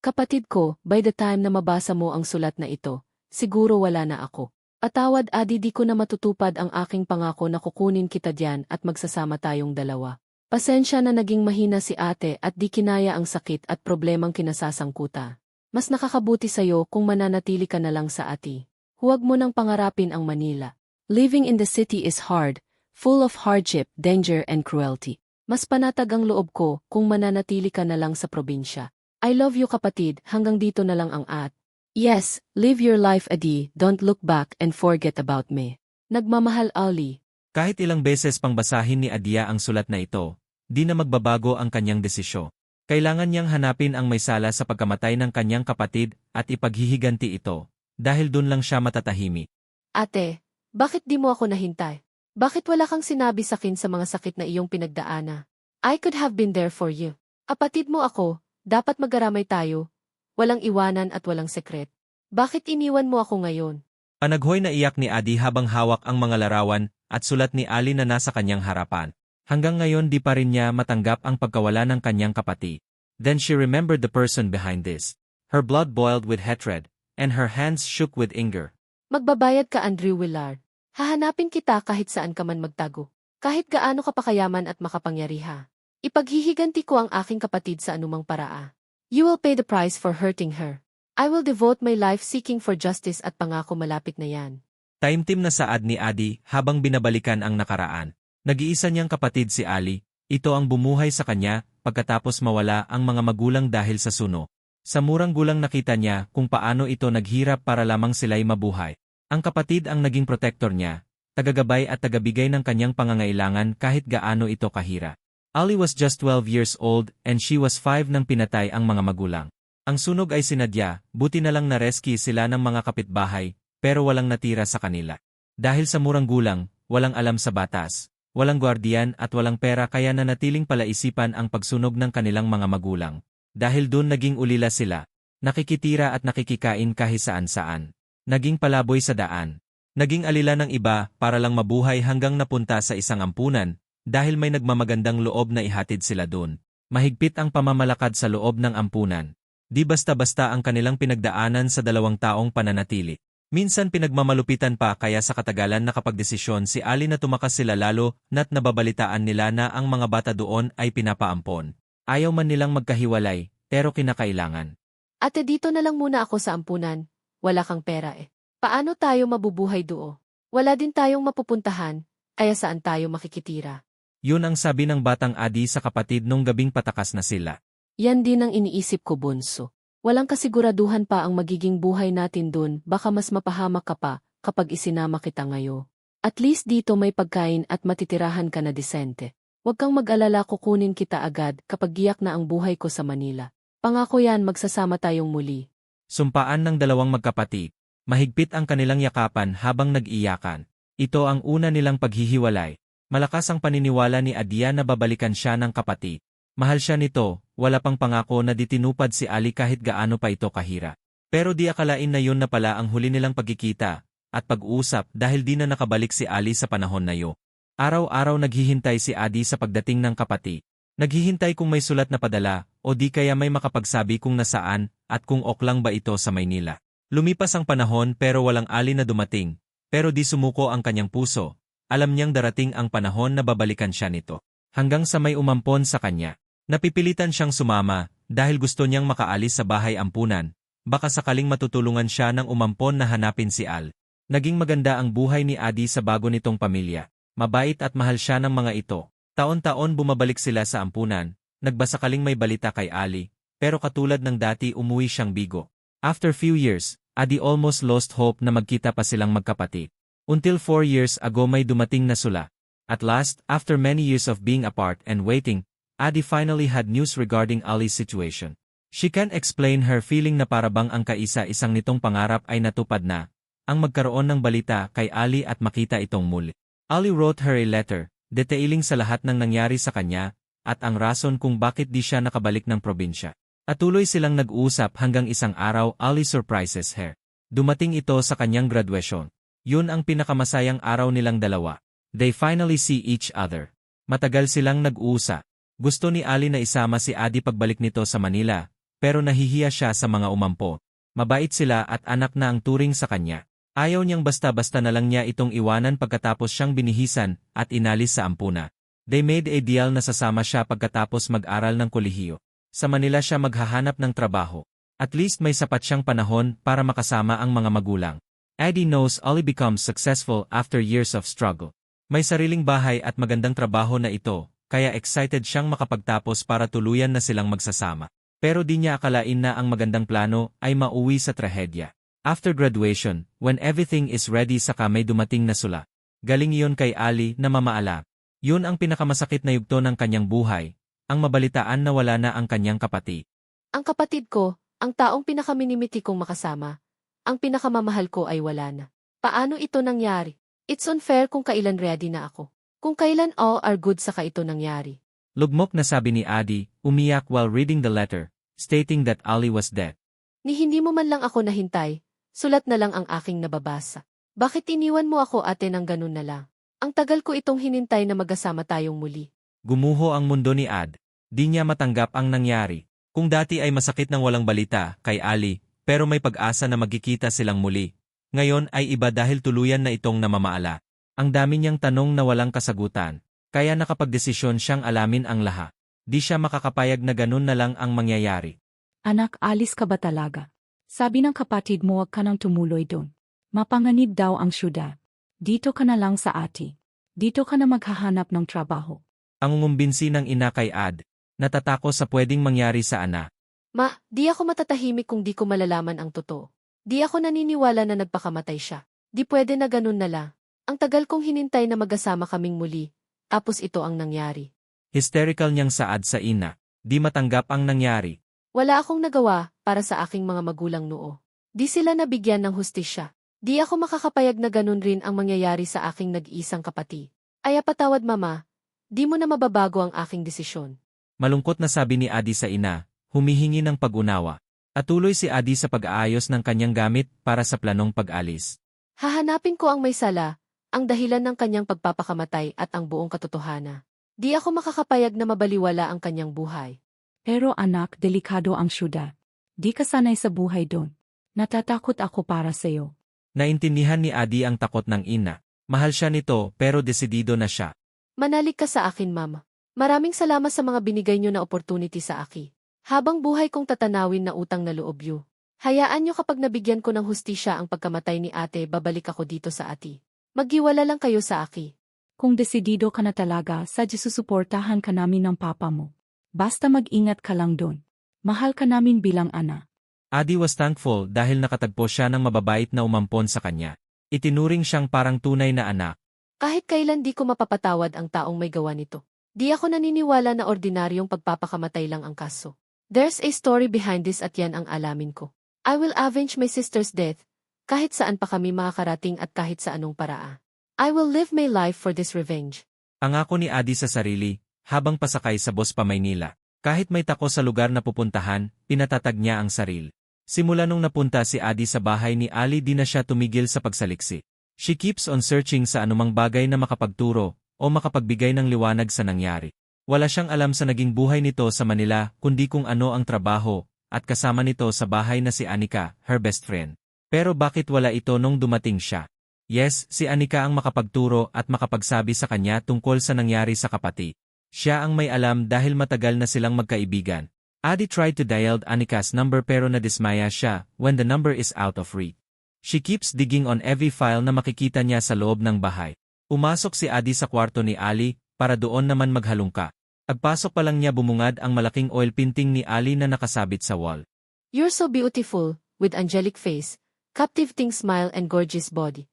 Kapatid ko, by the time na mabasa mo ang sulat na ito, siguro wala na ako. Atawad Adi, di ko na matutupad ang aking pangako na kukunin kita diyan at magsasama tayong dalawa. Pasensya na naging mahina si ate at di kinaya ang sakit at problemang kinasasangkuta. Mas nakakabuti sa'yo kung mananatili ka na lang sa ati. Huwag mo nang pangarapin ang Manila. Living in the city is hard, full of hardship, danger and cruelty. Mas panatag ang loob ko kung mananatili ka na lang sa probinsya. I love you kapatid, hanggang dito na lang ang at. Yes, live your life Adi, don't look back and forget about me. Nagmamahal Ali. Kahit ilang beses pang basahin ni Adia ang sulat na ito, di na magbabago ang kanyang desisyon. Kailangan niyang hanapin ang may sala sa pagkamatay ng kanyang kapatid at ipaghihiganti ito, dahil dun lang siya matatahimik. Ate, bakit di mo ako nahintay? Bakit wala kang sinabi sa akin sa mga sakit na iyong pinagdaana? I could have been there for you. Kapatid mo ako, dapat magaramay tayo. Walang iwanan at walang sekret. Bakit iniwan mo ako ngayon? Panaghoy na iyak ni Adi habang hawak ang mga larawan at sulat ni Ali na nasa kanyang harapan. Hanggang ngayon di pa rin niya matanggap ang pagkawala ng kanyang kapatid. Then she remembered the person behind this. Her blood boiled with hatred, and her hands shook with anger. Magbabayad ka Andrew Willard. Hahanapin kita kahit saan ka man magtago. Kahit gaano ka pa kayaman at makapangyariha. Ipaghihiganti ko ang aking kapatid sa anumang paraa. You will pay the price for hurting her. I will devote my life seeking for justice at pangako malapit na yan. Taimtim na saad ni Adi habang binabalikan ang nakaraan. Nag-iisa niyang kapatid si Ali, ito ang bumuhay sa kanya pagkatapos mawala ang mga magulang dahil sa suno. Sa murang gulang nakita niya kung paano ito naghirap para lamang sila'y mabuhay. Ang kapatid ang naging protector niya, tagagabay at tagabigay ng kanyang pangangailangan kahit gaano ito kahira. Ali was just 12 years old and she was 5 nang pinatay ang mga magulang. Ang sunog ay sinadya, buti na lang na-rescue sila ng mga kapitbahay, pero walang natira sa kanila. Dahil sa murang gulang, walang alam sa batas, walang gwardiyan at walang pera kaya nanatiling palaisipan ang pagsunog ng kanilang mga magulang. Dahil dun naging ulila sila, nakikitira at nakikikain kahit saan-saan. Naging palaboy sa daan. Naging alila ng iba para lang mabuhay hanggang napunta sa isang ampunan, dahil may nagmamagandang loob na ihatid sila dun. Mahigpit ang pamamalakad sa loob ng ampunan. Di basta-basta ang kanilang pinagdaanan sa 2 taong pananatili. Minsan pinagmamalupitan pa kaya sa katagalan nakapagdesisyon si Ali na tumakas sila lalo na't nababalitaan nila na ang mga bata doon ay pinapaampon. Ayaw man nilang magkahiwalay, pero kinakailangan. Ate dito na lang muna ako sa ampunan. Wala kang pera eh. Paano tayo mabubuhay doon? Wala din tayong mapupuntahan, kaya saan tayo makikitira? Yun ang sabi ng batang Adi sa kapatid nung gabing patakas na sila. Yan din ang iniisip ko bunso. Walang kasiguraduhan pa ang magiging buhay natin dun, baka mas mapahamak ka pa kapag isinama kita ngayon. At least dito may pagkain at matitirahan ka na disente. Huwag kang mag-alala, kukunin kita agad kapag giyak na ang buhay ko sa Manila. Pangako yan, magsasama tayong muli. Sumpaan ng 2 magkapatid. Mahigpit ang kanilang yakapan habang nag-iyakan. Ito ang una nilang paghihiwalay. Malakas ang paniniwala ni Adia na babalikan siya ng kapatid. Mahal siya nito, wala pang pangako na ditinupad si Ali kahit gaano pa ito kahira. Pero di akalain na yun na pala ang huli nilang pagkikita at pag-uusap dahil di na nakabalik si Ali sa panahon na yun. Araw-araw naghihintay si Adi sa pagdating ng kapatid. Naghihintay kung may sulat na padala o di kaya may makapagsabi kung nasaan at kung oklang ba ito sa Maynila. Lumipas ang panahon pero walang Ali na dumating, pero di sumuko ang kanyang puso. Alam niyang darating ang panahon na babalikan siya nito. Hanggang sa may umampon sa kanya. Napipilitan siyang sumama dahil gusto niyang makaalis sa bahay ampunan. Baka sakaling matutulungan siya ng umampon na hanapin si Al. Naging maganda ang buhay ni Adi sa bago nitong pamilya. Mabait at mahal siya ng mga ito. Taon-taon bumabalik sila sa ampunan. Nagbasakaling may balita kay Ali, pero katulad ng dati umuwi siyang bigo. After few years, Adi almost lost hope na magkita pa silang magkapatid. Until 4 years ago may dumating na sula. At last, after many years of being apart and waiting, Adi finally had news regarding Ali's situation. She can't explain her feeling na parabang ang kaisa-isang nitong pangarap ay natupad na, ang magkaroon ng balita kay Ali at makita itong muli. Ali wrote her a letter, detailing sa lahat ng nangyari sa kanya, at ang rason kung bakit di siya nakabalik ng probinsya. At tuloy silang nag-uusap hanggang isang araw Ali surprises her. Dumating ito sa kanyang graduation. Yun ang pinakamasayang araw nilang dalawa. They finally see each other. Matagal silang nag-uusap. Gusto ni Ali na isama si Adi pagbalik nito sa Manila, pero nahihiya siya sa mga umampo. Mabait sila at anak na ang turing sa kanya. Ayaw niyang basta-basta na lang niya itong iwanan pagkatapos siyang binihisan at inalis sa ampuna. They made a deal na sasama siya pagkatapos mag-aral ng kolehiyo. Sa Manila siya maghahanap ng trabaho. At least may sapat siyang panahon para makasama ang mga magulang. Addie knows Ollie becomes successful after years of struggle. May sariling bahay at magandang trabaho na ito, kaya excited siyang makapagtapos para tuluyan na silang magsasama. Pero di niya akalain na ang magandang plano ay mauwi sa trahedya. After graduation, when everything is ready saka may dumating na sula. Galing iyon kay Ali na mamaala. Yun ang pinakamasakit na yugto ng kanyang buhay, ang mabalitaan na wala na ang kanyang kapatid. Ang kapatid ko, ang taong pinakaminimiti kong makasama, ang pinakamamahal ko ay wala na. Paano ito nangyari? It's unfair kung kailan ready na ako. Kung kailan all are good saka ito nangyari. Lugmok na sabi ni Addie, umiyak while reading the letter, stating that Ali was dead. Ni hindi mo man lang ako nahintay, sulat na lang ang aking nababasa. Bakit iniwan mo ako ate ng ganun na lang? Ang tagal ko itong hinintay na magkasama tayong muli. Gumuho ang mundo ni Ad. Di niya matanggap ang nangyari. Kung dati ay masakit nang walang balita kay Ali, pero may pag-asa na magkikita silang muli. Ngayon ay iba dahil tuluyan na itong namamaala. Ang dami niyang tanong na walang kasagutan, kaya nakapagdesisyon siyang alamin ang lahat. Di siya makakapayag na ganun na lang ang mangyayari. Anak, alis ka ba talaga? Sabi ng kapatid mo wag ka nang tumuloy doon. Mapanganib daw ang syudad. Dito ka na lang sa ati. Dito ka na maghahanap ng trabaho. Ang ngumbinsi ng ina kay Ad, natatako sa pwedeng mangyari sa anak. Ma, di ako matatahimik kung di ko malalaman ang totoo. Di ako naniniwala na nagpakamatay siya. Di pwede na ganun na lang. Ang tagal kong hinintay na magkasama kaming muli, tapos ito ang nangyari. Hysterical niyang saad sa ina. Di matanggap ang nangyari. Wala akong nagawa para sa aking mga magulang noo. Di sila nabigyan ng hustisya. Di ako makakapayag na ganun rin ang mangyayari sa aking nag-iisang kapatid. Aya patawad mama, di mo na mababago ang aking desisyon. Malungkot na sabi ni Adi sa ina, humihingi ng pag-unawa. At tuloy si Adi sa pag-aayos ng kanyang gamit para sa planong pag-alis. Hahanapin ko ang may sala, ang dahilan ng kanyang pagpapakamatay at ang buong katotohanan. Di ako makakapayag na mabaliwala ang kanyang buhay. Pero anak, delikado ang syudad. Di ka sanay sa buhay doon. Natatakot ako para sa'yo. Naintindihan ni Adi ang takot ng ina. Mahal siya nito pero desidido na siya. Manalig ka sa akin mama. Maraming salamat sa mga binigay niyo na opportunity sa akin. Habang buhay kong tatanawin na utang na loob niyo. Hayaan niyo kapag nabigyan ko ng hustisya ang pagkamatay ni ate babalik ako dito sa ati. Maghiwala lang kayo sa akin. Kung desidido ka na talaga, sadya susuportahan ka namin ng papa mo. Basta mag-ingat ka lang doon. Mahal ka namin bilang ana. Adi was thankful dahil nakatagpo siya ng mababait na umampon sa kanya. Itinuring siyang parang tunay na anak. Kahit kailan di ko mapapatawad ang taong may gawa nito. Di ako naniniwala na ordinaryong pagpapakamatay lang ang kaso. There's a story behind this at yan ang alamin ko. I will avenge my sister's death, kahit saan pa kami makakarating at kahit sa anong paraan. I will live my life for this revenge. Angako ni Adi sa sarili, habang pasakay sa bus pa Maynila. Kahit may tako sa lugar na pupuntahan, pinatatag niya ang sarili. Simula nung napunta si Adi sa bahay ni Ali di na siya tumigil sa pagsaliksik. She keeps on searching sa anumang bagay na makapagturo o makapagbigay ng liwanag sa nangyari. Wala siyang alam sa naging buhay nito sa Manila kundi kung ano ang trabaho at kasama nito sa bahay na si Anika, her best friend. Pero bakit wala ito nung dumating siya? Yes, si Anika ang makapagturo at makapagsabi sa kanya tungkol sa nangyari sa kapatid. Siya ang may alam dahil matagal na silang magkaibigan. Adi tried to dial Anika's number pero nadismaya siya when the number is out of reach. She keeps digging on every file na makikita niya sa loob ng bahay. Umasok si Adi sa kwarto ni Ali para doon naman maghalongka. Agpasok pa lang niya bumungad ang malaking oil painting ni Ali na nakasabit sa wall. You're so beautiful, with angelic face, captivating smile and gorgeous body.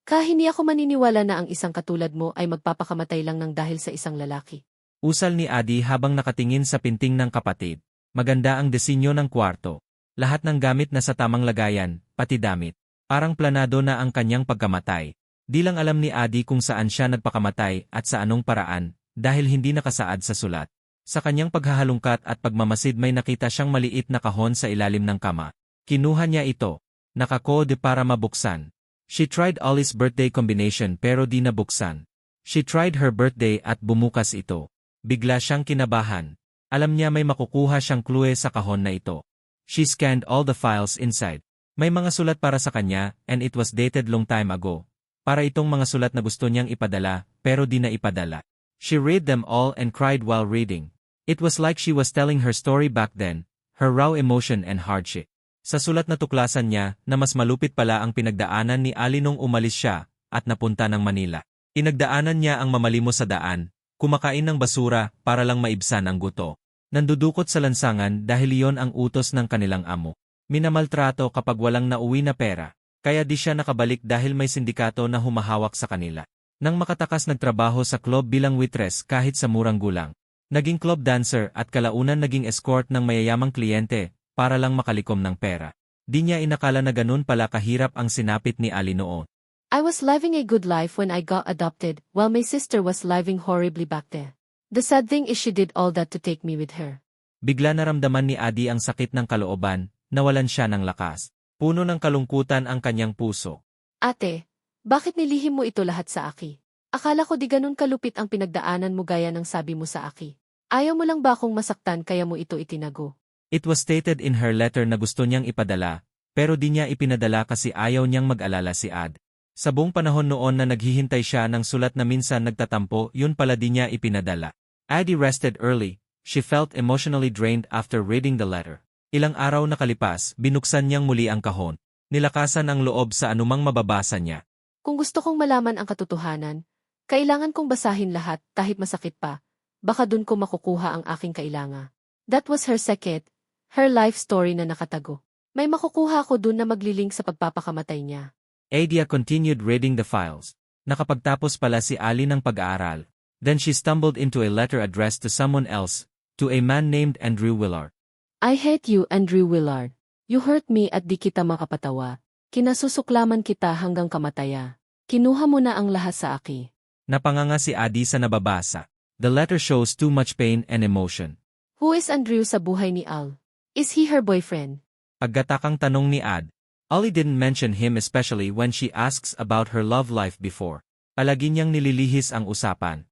Hindi ako maniniwala na ang isang katulad mo ay magpapakamatay lang ng dahil sa isang lalaki. Usal ni Adi habang nakatingin sa pinting ng kapatid. Maganda ang disenyo ng kwarto. Lahat ng gamit na sa tamang lagayan, pati damit. Parang planado na ang kanyang pagkamatay. Di lang alam ni Adi kung saan siya nagpakamatay at sa anong paraan, dahil hindi nakasaad sa sulat. Sa kanyang paghahalungkat at pagmamasid may nakita siyang maliit na kahon sa ilalim ng kama. Kinuha niya ito. Nakakode para mabuksan. She tried Ollie's birthday combination pero di nabuksan. She tried her birthday at bumukas ito. Bigla siyang kinabahan. Alam niya may makukuha siyang clue sa kahon na ito. She scanned all the files inside. May mga sulat para sa kanya, and it was dated long time ago. Para itong mga sulat na gusto niyang ipadala, pero di na ipadala. She read them all and cried while reading. It was like she was telling her story back then, her raw emotion and hardship. Sa sulat na tuklasan niya na mas malupit pala ang pinagdaanan ni Ali nung umalis siya at napunta ng Manila. Inagdaanan niya ang mamalimos sa daan, kumakain ng basura para lang maibsan ang guto. Nandudukot sa lansangan dahil iyon ang utos ng kanilang amo. Minamaltrato kapag walang nauwi na pera, kaya di siya nakabalik dahil may sindikato na humahawak sa kanila. Nang makatakas nagtrabaho sa club bilang waitress kahit sa murang gulang. Naging club dancer at kalaunan naging escort ng mayayamang kliyente para lang makalikom ng pera. Di niya inakala na ganun pala kahirap ang sinapit ni Ali noon. I was living a good life when I got adopted, while my sister was living horribly back there. The sad thing is she did all that to take me with her. Bigla naramdaman ni Adi ang sakit ng kalooban, nawalan siya ng lakas. Puno ng kalungkutan ang kanyang puso. Ate, bakit nilihim mo ito lahat sa aki? Akala ko di ganun kalupit ang pinagdaanan mo gaya ng sabi mo sa aki. Ayaw mo lang ba akong masaktan kaya mo ito itinago? It was stated in her letter na gusto niyang ipadala, pero di niya ipinadala kasi ayaw niyang mag-alala si Ad. Sa buong panahon noon na naghihintay siya ng sulat na minsan nagtatampo, yun pala di niya ipinadala. Addie rested early. She felt emotionally drained after reading the letter. Ilang araw na kalipas, binuksan niyang muli ang kahon. Nilakasan ang loob sa anumang mababasa niya. Kung gusto kong malaman ang katotohanan, kailangan kong basahin lahat kahit masakit pa. Baka dun ko makukuha ang aking kailangan. That was her secret, her life story na nakatago. May makukuha ko dun na maglilink sa pagpapakamatay niya. Adia continued reading the files. Nakapagtapos pala si Ali ng pag-aaral. Then she stumbled into a letter addressed to someone else, to a man named Andrew Willard. I hate you, Andrew Willard. You hurt me at di kita makapatawa. Kinasusuklaman kita hanggang kamataya. Kinuha mo na ang lahat sa aki. Napanganga si Adi sa nababasa. The letter shows too much pain and emotion. Who is Andrew sa buhay ni Al? Is he her boyfriend? Paggatakang tanong ni Ad. Ali didn't mention him especially when she asks about her love life before. Palagi niyang nililihis ang usapan.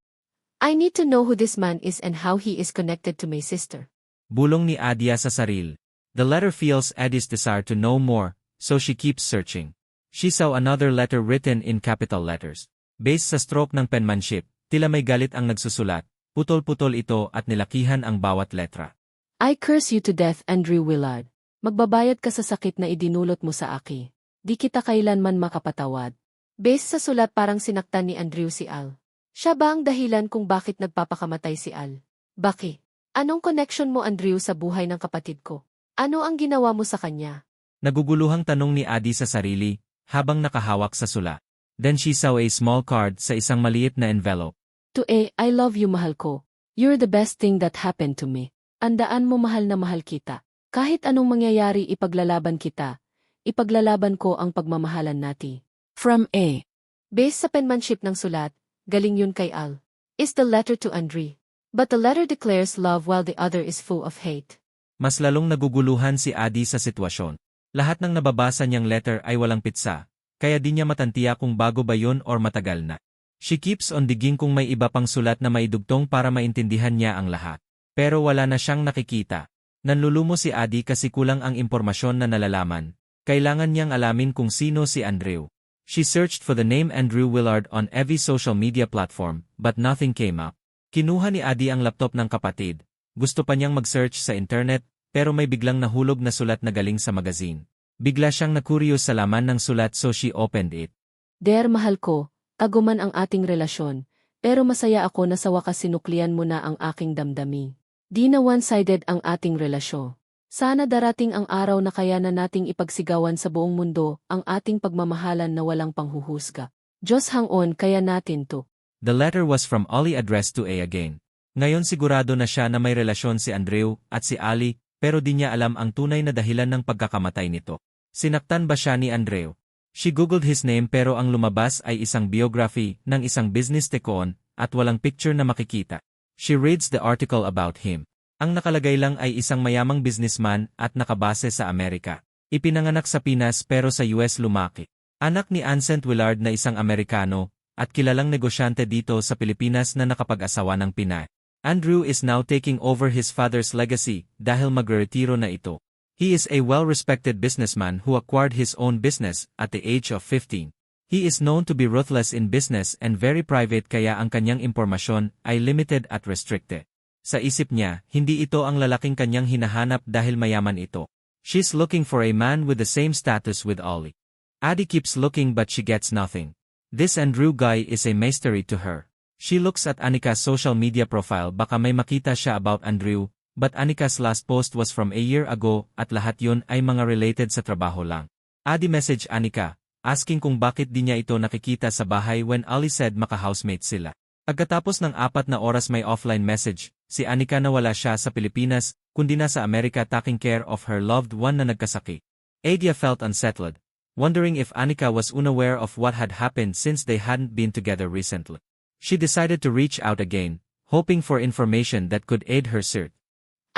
I need to know who this man is and how he is connected to my sister. Bulong ni Adia sa saril. The letter feels Addie's desire to know more, so she keeps searching. She saw another letter written in capital letters. Based sa stroke ng penmanship, tila may galit ang nagsusulat, putol-putol ito at nilakihan ang bawat letra. I curse you to death, Andrew Willard. Magbabayad ka sa sakit na idinulot mo sa aki. Di kita kailanman makapatawad. Based sa sulat parang sinaktan ni Andrew si Al. Siya ba ang dahilan kung bakit nagpapakamatay si Al? Baki? Anong connection mo, Andrew, sa buhay ng kapatid ko? Ano ang ginawa mo sa kanya? Naguguluhang tanong ni Adi sa sarili, habang nakahawak sa sulat. Then she saw a small card sa isang maliit na envelope. To A, I love you, mahal ko. You're the best thing that happened to me. Andaan mo, mahal na mahal kita. Kahit anong mangyayari, ipaglalaban kita. Ipaglalaban ko ang pagmamahalan natin. From A. Based sa penmanship ng sulat, galing yun kay Al. Is the letter to Andre. But the letter declares love while the other is full of hate. Mas lalong naguguluhan si Adi sa sitwasyon. Lahat ng nababasa niyang letter ay walang pitsa, kaya di niya matantiya kung bago ba yun or matagal na. She keeps on digging kung may iba pang sulat na maidugtong para maintindihan niya ang lahat. Pero wala na siyang nakikita. Nanlulumo si Adi kasi kulang ang impormasyon na nalalaman. Kailangan niyang alamin kung sino si Andrew. She searched for the name Andrew Willard on every social media platform, but nothing came up. Kinuha ni Adi ang laptop ng kapatid. Gusto pa niyang mag-search sa internet, pero may biglang nahulog na sulat na galing sa magazine. Bigla siyang nakuryos sa laman ng sulat so she opened it. Dear mahal ko, taguman ang ating relasyon, pero masaya ako na sa wakas sinuklian mo na ang aking damdamin. Di na one-sided ang ating relasyon. Sana darating ang araw na kaya na nating ipagsigawan sa buong mundo ang ating pagmamahalan na walang panghuhusga. Diyos hang-on kaya natin to. The letter was from Ali addressed to A again. Ngayon sigurado na siya na may relasyon si Andrew at si Ali, pero di niya alam ang tunay na dahilan ng pagkakamatay nito. Sinaktan ba siya ni Andrew? She googled his name pero ang lumabas ay isang biography ng isang business tycoon at walang picture na makikita. She reads the article about him. Ang nakalagay lang ay isang mayamang businessman at nakabase sa Amerika. Ipinanganak sa Pinas pero sa US lumaki. Anak ni Ancent Willard na isang Amerikano at kilalang negosyante dito sa Pilipinas na nakapag-asawa ng Pinay. Andrew is now taking over his father's legacy dahil magretiro na ito. He is a well-respected businessman who acquired his own business at the age of 15. He is known to be ruthless in business and very private kaya ang kanyang impormasyon ay limited at restricted. Sa isip niya, hindi ito ang lalaking kanyang hinahanap dahil mayaman ito. She's looking for a man with the same status with Ollie. Addie keeps looking but she gets nothing. This Andrew guy is a mystery to her. She looks at Annika's social media profile baka may makita siya about Andrew, but Annika's last post was from a year ago at lahat yun ay mga related sa trabaho lang. Addie message Annika, asking kung bakit di niya ito nakikita sa bahay when Ollie said maka-housemate sila. Pagkatapos ng 4 na oras may offline message, si Annika nawala siya sa Pilipinas, kundi na sa Amerika taking care of her loved one na nagkasakit. Adia felt unsettled, wondering if Annika was unaware of what had happened since they hadn't been together recently. She decided to reach out again, hoping for information that could aid her search.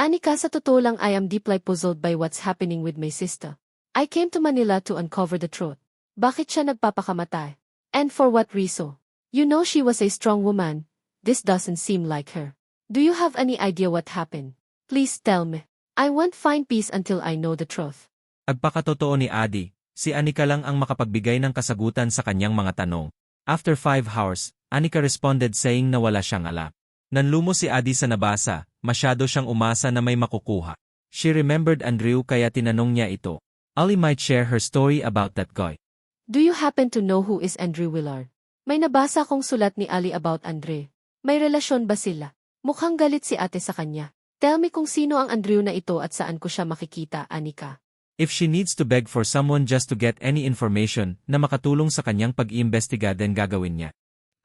Annika, sa totoo lang I am deeply puzzled by what's happening with my sister. I came to Manila to uncover the truth. Bakit siya nagpapakamatay? And for what reason? You know she was a strong woman. This doesn't seem like her. Do you have any idea what happened? Please tell me. I won't find peace until I know the truth. Agpakatotoo ni Addie, si Annika lang ang makapagbigay ng kasagutan sa kanyang mga tanong. After 5 hours, Annika responded saying na wala siyang alam. Nanlumo si Addie sa nabasa, masyado siyang umasa na may makukuha. She remembered Andrew kaya tinanong niya ito. Ollie might share her story about that guy. Do you happen to know who is Andrew Willard? May nabasa kong sulat ni Ali about Andre. May relasyon ba sila? Mukhang galit si ate sa kanya. Tell me kung sino ang Andrew na ito at saan ko siya makikita, Annika. If she needs to beg for someone just to get any information na makatulong sa kanyang pag-iimbestiga then gagawin niya.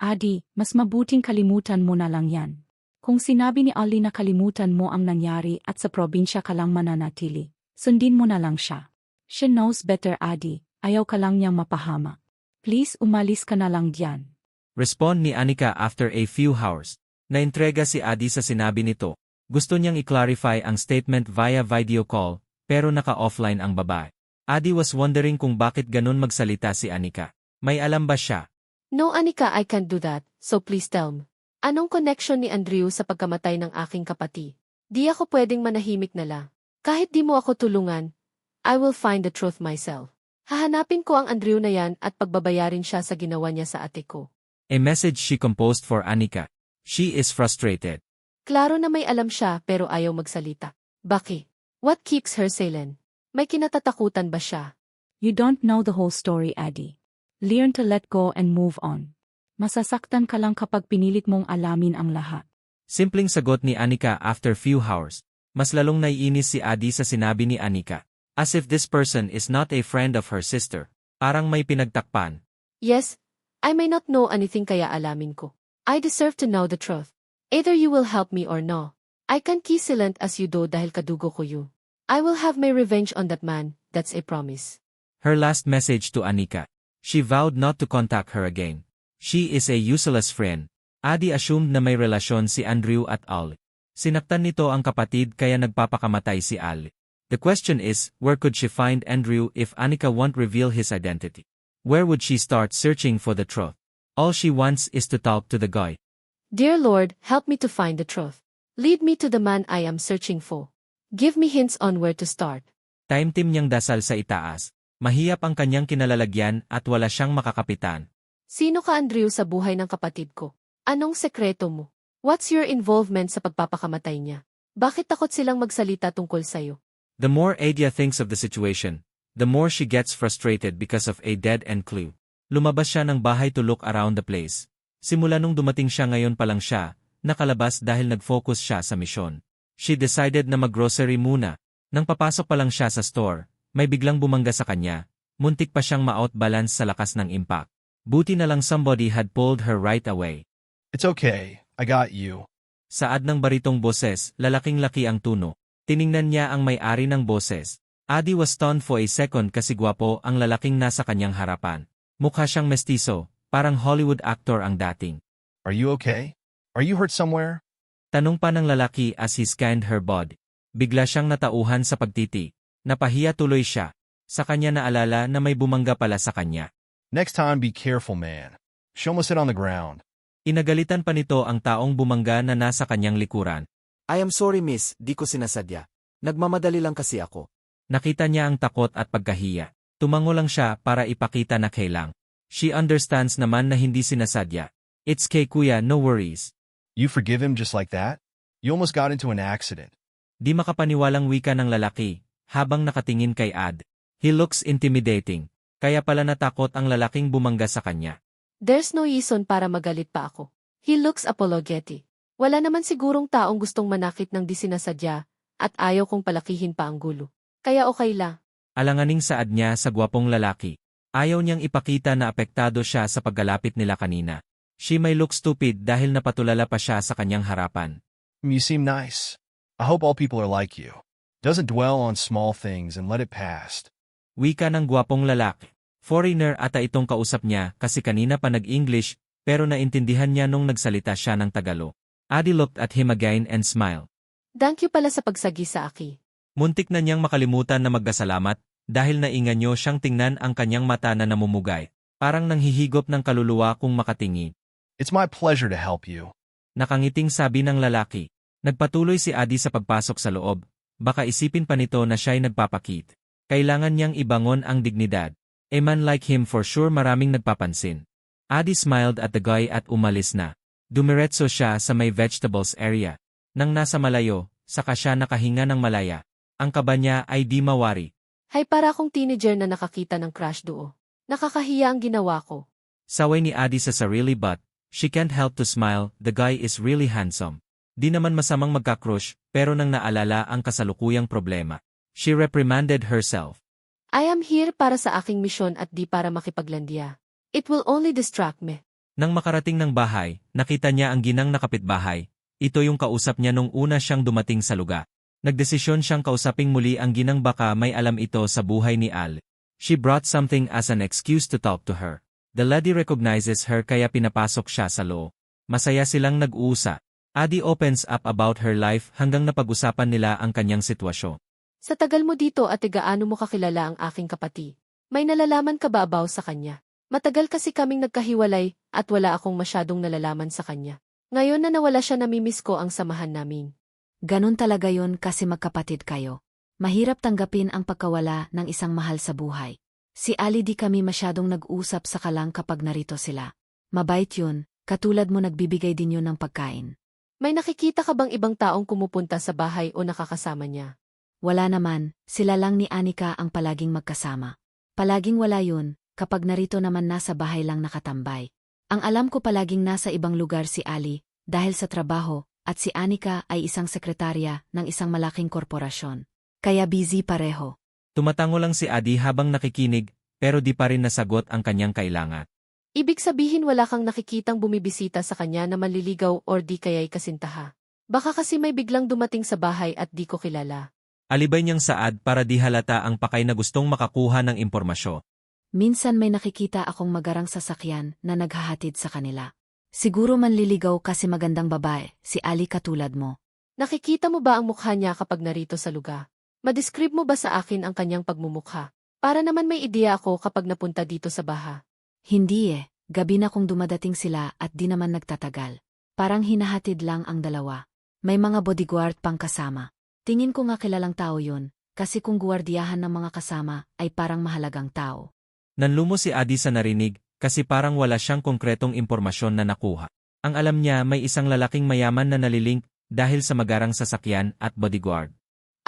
Addie, mas mabuting kalimutan mo na lang yan. Kung sinabi ni Ali na kalimutan mo ang nangyari at sa probinsya ka lang mananatili, sundin mo na lang siya. She knows better, Addie. Ayaw ka lang niyang mapahama. Please umalis ka na lang diyan. Respond ni Annika after a few hours. Naintrega si Addie sa sinabi nito. Gusto niyang i-clarify ang statement via video call, pero naka-offline ang babae. Addie was wondering kung bakit ganun magsalita si Annika. May alam ba siya? No, Annika, I can't do that, so please tell me. Anong connection ni Andrew sa pagkamatay ng aking kapatid? Di ako pwedeng manahimik na lang. Kahit di mo ako tulungan, I will find the truth myself. Hahanapin ko ang Andrew na yan at pagbabayarin siya sa ginawa niya sa ate ko. A message she composed for Annika. She is frustrated. Klaro na may alam siya pero ayaw magsalita. Bakit? What keeps her silent? May kinatatakutan ba siya? You don't know the whole story, Addie. Learn to let go and move on. Masasaktan ka lang kapag pinilit mong alamin ang lahat. Simpleng sagot ni Annika after few hours. Mas lalong naiinis si Addie sa sinabi ni Annika. As if this person is not a friend of her sister. Parang may pinagtakpan. Yes, I may not know anything kaya alamin ko. I deserve to know the truth. Either you will help me or no. I can't keep silent as you do dahil kadugo ko you. I will have my revenge on that man, that's a promise. Her last message to Annika. She vowed not to contact her again. She is a useless friend. Addie assumed na may relasyon si Andrew at Ali. Sinaktan nito ang kapatid kaya nagpapakamatay si Ali. The question is, where could she find Andrew if Annika won't reveal his identity? Where would she start searching for the truth? All she wants is to talk to the guy. Dear Lord, help me to find the truth. Lead me to the man I am searching for. Give me hints on where to start. Time-tim niyang dasal sa itaas. Mahiyap ang kanyang kinalalagyan at wala siyang makakapitan. Sino ka, Andrew, sa buhay ng kapatid ko? Anong sekreto mo? What's your involvement sa pagpapakamatay niya? Bakit takot silang magsalita tungkol sa'yo? The more Adia thinks of the situation, the more she gets frustrated because of a dead-end clue. Lumabas siya ng bahay to look around the place. Simula nung dumating siya ngayon pa lang siya, nakalabas dahil nag-focus siya sa misyon. She decided na mag-grocery muna. Nang papasok pa lang siya sa store, may biglang bumangga sa kanya. Muntik pa siyang ma-outbalance sa lakas ng impact. Buti na lang somebody had pulled her right away. It's okay, I got you. Saad ng baritong boses, lalaking-laki ang tuno. Tiningnan niya ang may-ari ng boses. Addie was stunned for a second kasi gwapo ang lalaking nasa kanyang harapan. Mukha siyang mestizo, parang Hollywood actor ang dating. Are you okay? Are you hurt somewhere? Tanong pa ng lalaki as he scanned her body. Bigla siyang natauhan sa pagtiti. Napahiya tuloy siya. Sa kanya naalala na may bumangga pala sa kanya. Next time be careful, man. She almost sit on the ground. Inagalitan pa nito ang taong bumangga na nasa kanyang likuran. I am sorry miss, di ko sinasadya. Nagmamadali lang kasi ako. Nakita niya ang takot at pagkahiya. Tumango lang siya para ipakita na kailang. She understands naman na hindi sinasadya. It's kay kuya, no worries. You forgive him just like that? You almost got into an accident. Di makapaniwalang wika ng lalaki, habang nakatingin kay Ad. He looks intimidating. Kaya pala natakot ang lalaking bumangga sa kanya. There's no reason para magalit pa ako. He looks apologetic. Wala naman sigurong taong gustong manakit ng di sinasadya, at ayaw kong palakihin pa ang gulo. Kaya okay lang. Alanganing saad niya sa gwapong lalaki. Ayaw niyang ipakita na apektado siya sa paggalapit nila kanina. She may look stupid dahil napatulala pa siya sa kanyang harapan. You seem nice. I hope all people are like you. Doesn't dwell on small things and let it pass. Wika ng gwapong lalaki. Foreigner ata itong kausap niya kasi kanina pa nag-English pero naintindihan niya nung nagsalita siya ng Tagalog. Adi looked at him again and smiled. Thank you pala sa pagsagi sa aki. Muntik na niyang makalimutan na magkasalamat dahil nainganyo siyang tingnan ang kanyang mata na namumugay. Parang nanghihigop ng kaluluwa kung makatingin. It's my pleasure to help you. Nakangiting sabi ng lalaki. Nagpatuloy si Adi sa pagpasok sa loob. Baka isipin pa nito na siya'y nagpapakit. Kailangan niyang ibangon ang dignidad. A man like him for sure maraming nagpapansin. Adi smiled at the guy at umalis na. Dumiretso siya sa may vegetables area. Nang nasa malayo, saka siya nakahinga ng malaya. Ang kaba niya ay di mawari. Hay para akong teenager na nakakita ng crush duo. Nakakahiya ang ginawa ko. Saway ni Adi sa sarili but, she can't help to smile, the guy is really handsome. Di naman masamang magka-crush, pero nang naalala ang kasalukuyang problema. She reprimanded herself. I am here para sa aking misyon at di para makipaglandiya. It will only distract me. Nang makarating ng bahay, nakita niya ang ginang na kapitbahay. Ito yung kausap niya nung una siyang dumating sa lugar. Nagdesisyon siyang kausaping muli ang ginang baka may alam ito sa buhay ni Al. She brought something as an excuse to talk to her. The lady recognizes her kaya pinapasok siya sa loob. Masaya silang nag-uusa. Adi opens up about her life hanggang napag-usapan nila ang kanyang sitwasyon. Sa tagal mo dito at gaano mo kakilala ang aking kapatid? May nalalaman ka ba about sa kanya? Matagal kasi kaming nagkahiwalay at wala akong masyadong nalalaman sa kanya. Ngayon na nawala siya namimiss ko ang samahan namin. Ganun talaga yon kasi magkapatid kayo. Mahirap tanggapin ang pagkawala ng isang mahal sa buhay. Si Ali di kami masyadong nag-usap sa kalang kapag narito sila. Mabait yun, katulad mo nagbibigay din yun ng pagkain. May nakikita ka bang ibang taong kumupunta sa bahay o nakakasama niya? Wala naman, sila lang ni Anika ang palaging magkasama. Palaging wala yun, kapag narito naman nasa bahay lang nakatambay. Ang alam ko palaging nasa ibang lugar si Ali, dahil sa trabaho, at si Anika ay isang sekretarya ng isang malaking korporasyon. Kaya busy pareho. Tumatango lang si Adi habang nakikinig, pero di pa rin nasagot ang kanyang kailangan. Ibig sabihin wala kang nakikitang bumibisita sa kanya na manliligaw or di kaya'y kasintaha. Baka kasi may biglang dumating sa bahay at di ko kilala. Alibay niyang saad para di halata ang pakay na gustong makakuha ng impormasyon. Minsan may nakikita akong magarang sasakyan na naghahatid sa kanila. Siguro manliligaw kasi magandang babae, si Ali katulad mo. Nakikita mo ba ang mukha niya kapag narito sa lugar? Madescribe mo ba sa akin ang kanyang pagmumukha? Para naman may ideya ako kapag napunta dito sa baha. Hindi gabi na kung dumadating sila at di naman nagtatagal. Parang hinahatid lang ang dalawa. May mga bodyguard pang kasama. Tingin ko nga kilalang tao yun, kasi kung guwardiyahan ng mga kasama ay parang mahalagang tao. Nanlumo si Adi sa narinig, kasi parang wala siyang konkretong impormasyon na nakuha. Ang alam niya may isang lalaking mayaman na nalilink dahil sa magarang sasakyan at bodyguard.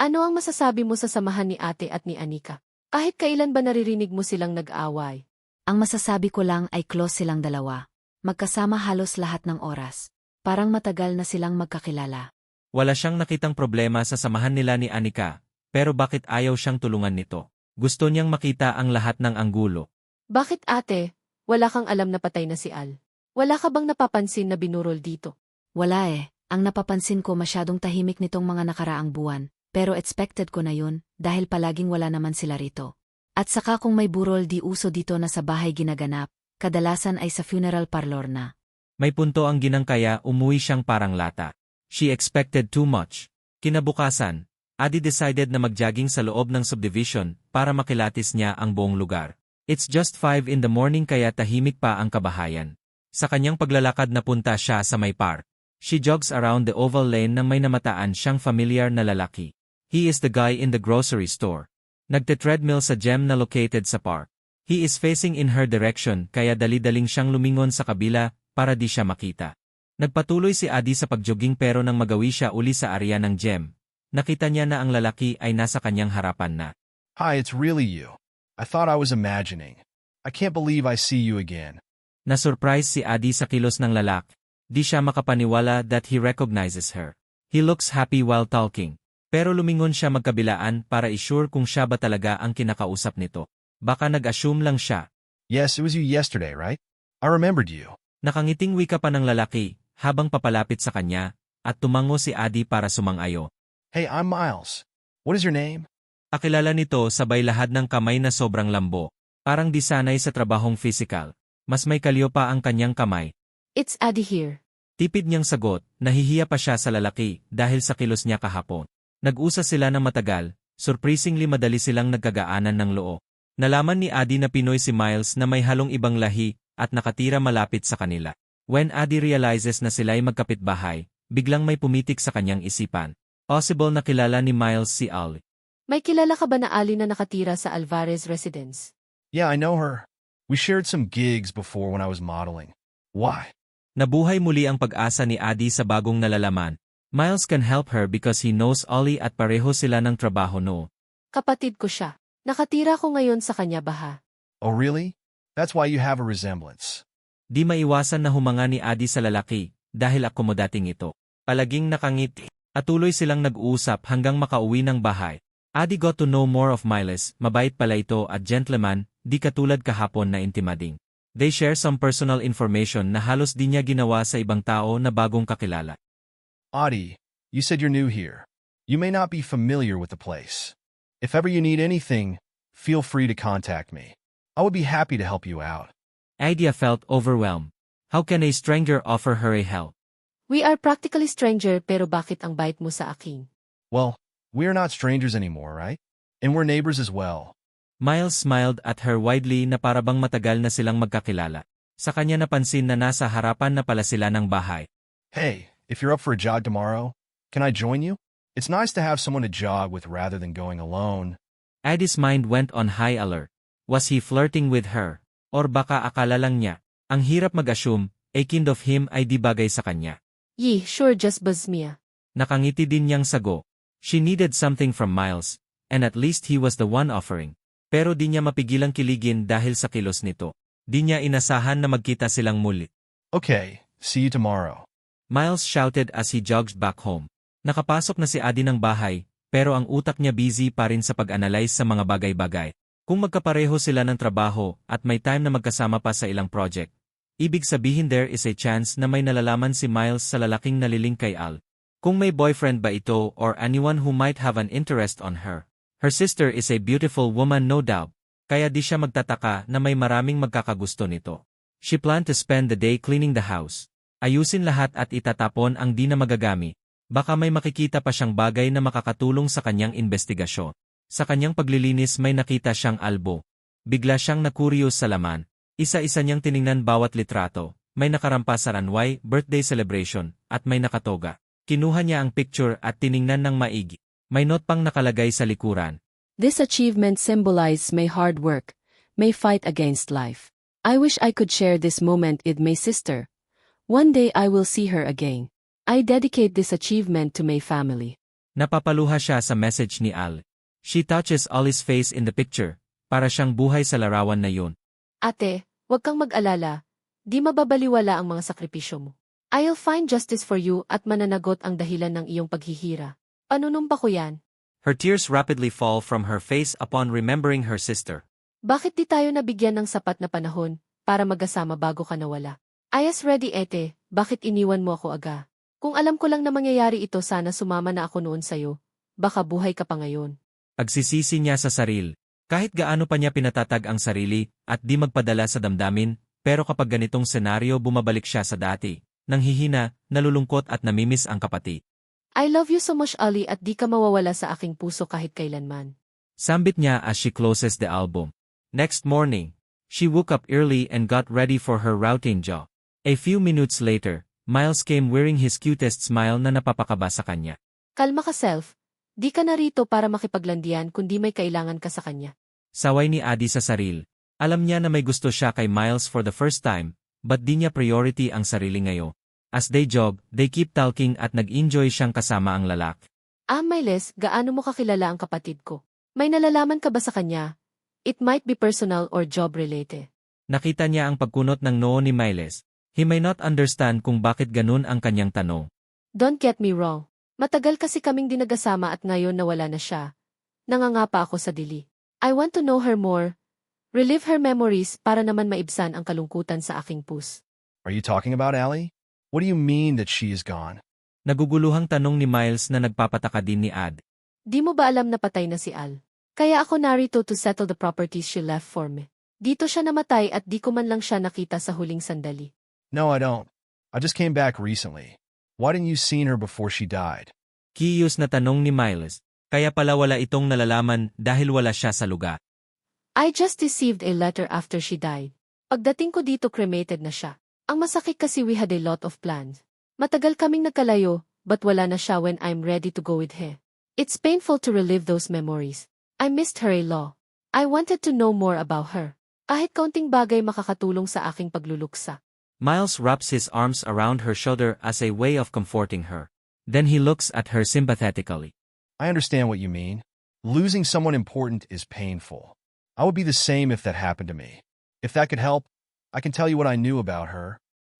Ano ang masasabi mo sa samahan ni ate at ni Anika? Kahit kailan ba naririnig mo silang nag-aaway? Ang masasabi ko lang ay close silang dalawa. Magkasama halos lahat ng oras. Parang matagal na silang magkakilala. Wala siyang nakitang problema sa samahan nila ni Anika, pero bakit ayaw siyang tulungan nito? Gusto niyang makita ang lahat ng anggulo. Bakit ate, wala kang alam na patay na si Al? Wala ka bang napapansin na binurol dito? Wala ang napapansin ko masyadong tahimik nitong mga nakaraang buwan, pero expected ko na yun dahil palaging wala naman sila rito. At saka kung may burol di uso dito na sa bahay ginaganap, kadalasan ay sa funeral parlor na. May punto ang ginang kaya umuwi siyang parang lata. She expected too much. Kinabukasan, Adi decided na mag-jogging sa loob ng subdivision para makilatis niya ang buong lugar. It's just 5 in the morning kaya tahimik pa ang kabahayan. Sa kanyang paglalakad napunta siya sa may park. She jogs around the oval lane nang may namataan siyang familiar na lalaki. He is the guy in the grocery store. Nagte-treadmill sa gym na located sa park. He is facing in her direction kaya dali-daling siyang lumingon sa kabila para di siya makita. Nagpatuloy si Adi sa pagjogging pero nang magawi siya uli sa area ng gym, nakita niya na ang lalaki ay nasa kanyang harapan na. Hi, it's really you. I thought I was imagining. I can't believe I see you again. Nasurprise si Adi sa kilos ng lalaki. Di siya makapaniwala that he recognizes her. He looks happy while talking. Pero lumingon siya magkabilaan para isure kung siya ba talaga ang kinakausap nito. Baka nag-assume lang siya. Yes, it was you yesterday, right? I remembered you. Nakangiting wika pa ng lalaki habang papalapit sa kanya at tumango si Adi para sumang-ayo. Hey, I'm Miles. What is your name? Akilala nito sabay lahad ng kamay na sobrang lambo. Parang di sanay sa trabahong physical. Mas may kalyo pa ang kanyang kamay. It's Adi here. Tipid niyang sagot, nahihiya pa siya sa lalaki dahil sa kilos niya kahapon. Nag-usas sila ng matagal, surprisingly madali silang nagkagaanan ng loo. Nalaman ni Adi na Pinoy si Miles na may halong ibang lahi at nakatira malapit sa kanila. When Adi realizes na sila'y magkapitbahay, biglang may pumitik sa kanyang isipan. Possible na kilala ni Miles si Ali. May kilala ka ba na Ali na nakatira sa Alvarez Residence? Yeah, I know her. We shared some gigs before when I was modeling. Why? Nabuhay muli ang pag-asa ni Adi sa bagong nalalaman. Miles can help her because he knows Ollie at pareho sila ng trabaho no. Kapatid ko siya. Nakatira ko ngayon sa kanya baha. Oh, really? That's why you have a resemblance. Di maiwasan na humanga ni Adi sa lalaki dahil akomodating ito. Palaging nakangiti. At tuloy silang nag-uusap hanggang makauwi ng bahay. Adi got to know more of Miles, mabait pala ito at gentleman, di katulad kahapon na intimading. They share some personal information na halos di niya ginawa sa ibang tao na bagong kakilala. Adi, you said you're new here. You may not be familiar with the place. If ever you need anything, feel free to contact me. I would be happy to help you out. Adia felt overwhelmed. How can a stranger offer her a help? We are practically stranger pero bakit ang bait mo sa akin? Well, we're not strangers anymore, right? And we're neighbors as well. Miles smiled at her widely na parabang matagal na silang magkakilala. Sa kanya napansin na nasa harapan na pala sila ng bahay. Hey, if you're up for a jog tomorrow, can I join you? It's nice to have someone to jog with rather than going alone. Adi's mind went on high alert. Was he flirting with her? Or baka akala lang niya, ang hirap mag-assume, a kind of him ay di bagay sa kanya. Yee, sure just buzz me. Nakangiti din niyang sago. She needed something from Miles, and at least he was the one offering. Pero di niya mapigilang kiligin dahil sa kilos nito. Di niya inasahan na magkita silang muli. Okay, see you tomorrow. Miles shouted as he jogged back home. Nakapasok na si Adi ng bahay, pero ang utak niya busy pa rin sa pag-analyze sa mga bagay-bagay. Kung magkapareho sila ng trabaho at may time na magkasama pa sa ilang project, ibig sabihin there is a chance na may nalalaman si Miles sa lalaking naliling kay Al. Kung may boyfriend ba ito or anyone who might have an interest on her. Her sister is a beautiful woman no doubt, kaya di siya magtataka na may maraming magkakagusto nito. She planned to spend the day cleaning the house. Ayusin lahat at itatapon ang di na magagamit. Baka may makikita pa siyang bagay na makakatulong sa kanyang investigasyon. Sa kanyang paglilinis may nakita siyang albo. Bigla siyang nakuryos sa laman. Isa-isa niyang tiningnan bawat litrato. May nakarampas sa runway, birthday celebration, at may nakatoga. Kinuha niya ang picture at tiningnan ng maigi. May note pang nakalagay sa likuran. This achievement symbolizes my hard work, my fight against life. I wish I could share this moment with my sister. One day I will see her again. I dedicate this achievement to my family. Napapaluha siya sa message ni Al. She touches Ollie's face in the picture, para siyang buhay sa larawan na yun. Ate, huwag kang mag-alala. Di mababaliwala ang mga sakripisyo mo. I'll find justice for you at mananagot ang dahilan ng iyong paghihira. Panunumpa ko yan. Her tears rapidly fall from her face upon remembering her sister. Bakit di tayo nabigyan ng sapat na panahon para magkasama bago ka nawala? Ayas ready ete, bakit iniwan mo ako aga? Kung alam ko lang na mangyayari ito sana sumama na ako noon sa'yo. Baka buhay ka pa ngayon. Pagsisisi niya sa sarili. Kahit gaano pa niya pinatatag ang sarili at di magpadala sa damdamin, pero kapag ganitong senaryo bumabalik siya sa dati, nang hihina, nalulungkot at namimiss ang kapatid. I love you so much Ali at di ka mawawala sa aking puso kahit kailanman. Sambit niya as she closes the album. Next morning, she woke up early and got ready for her routine job. A few minutes later, Miles came wearing his cutest smile na napapakaba sa kanya. Kalma ka self. Di ka narito para makipaglandian kundi may kailangan ka sa kanya. Saway ni Adi sa saril. Alam niya na may gusto siya kay Miles for the first time, but di niya priority ang sarili ngayon. As they jog, they keep talking at nag-enjoy siyang kasama ang lalak. Miles, gaano mo kakilala ang kapatid ko? May nalalaman ka ba sa kanya? It might be personal or job-related. Nakita niya ang pagkunot ng noo ni Miles. He may not understand kung bakit ganun ang kanyang tanong. Don't get me wrong. Matagal kasi kaming dinagasama at ngayon nawala na siya. Nangangapa ako sa dili. I want to know her more. Relive her memories para naman maibsan ang kalungkutan sa aking pus. Are you talking about Allie? What do you mean that she is gone? Naguguluhang tanong ni Miles na nagpapataka din ni Ad. Di mo ba alam na patay na si Al? Kaya ako narito to settle the properties she left for me. Dito siya namatay at di ko man lang siya nakita sa huling sandali. No, I don't. I just came back recently. Why didn't you seen her before she died? Curious na tanong ni Miles. Kaya pala wala itong nalalaman dahil wala siya sa lugar. I just received a letter after she died. Pagdating ko dito cremated na siya. Ang masakit kasi we had a lot of plans. Matagal kaming nagkalayo, but wala na siya when I'm ready to go with her. It's painful to relive those memories. I missed her a lot. I wanted to know more about her. Kahit kaunting bagay makakatulong sa aking pagluluksa. Miles wraps his arms around her shoulder as a way of comforting her. Then he looks at her sympathetically. I understand what you mean. Losing someone important is painful. I would be the same if that happened to me. If that could help, I can tell you what I knew about her.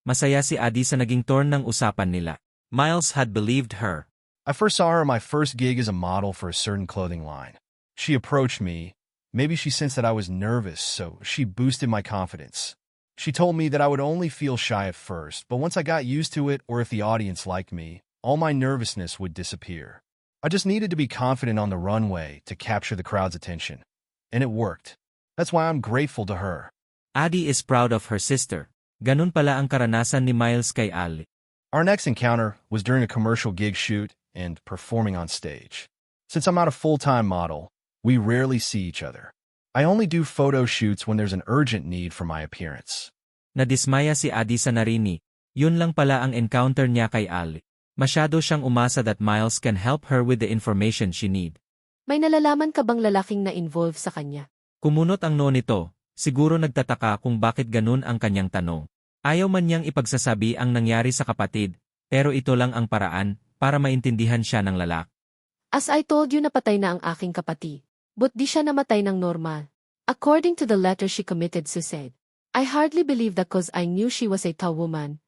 Masaya si Adi sa naging turn ng usapan nila. Miles had believed her. I first saw her at my first gig as a model for a certain clothing line. She approached me. Maybe she sensed that I was nervous, so she boosted my confidence. She told me that I would only feel shy at first, but once I got used to it or if the audience liked me, all my nervousness would disappear. I just needed to be confident on the runway to capture the crowd's attention. And it worked. That's why I'm grateful to her. Adi is proud of her sister. Ganun pala ang karanasan ni Miles kay Ali. Our next encounter was during a commercial gig shoot and performing on stage. Since I'm not a full-time model, we rarely see each other. I only do photo shoots when there's an urgent need for my appearance. Nadismaya si Adi sa narinig. Yun lang pala ang encounter niya kay Ali. Masyado siyang umasa that Miles can help her with the information she need. May nalalaman ka bang lalaking na involved sa kanya? Kumunot ang noo nito. Siguro nagtataka kung bakit ganun ang kanyang tanong. Ayaw man niyang ipagsasabi ang nangyari sa kapatid, pero ito lang ang paraan para maintindihan siya ng lalak. As I told you napatay na ang aking kapatid. But di siya namatay ng normal. According to the letter she committed suicide. I hardly believe that cause I knew she was a tall woman.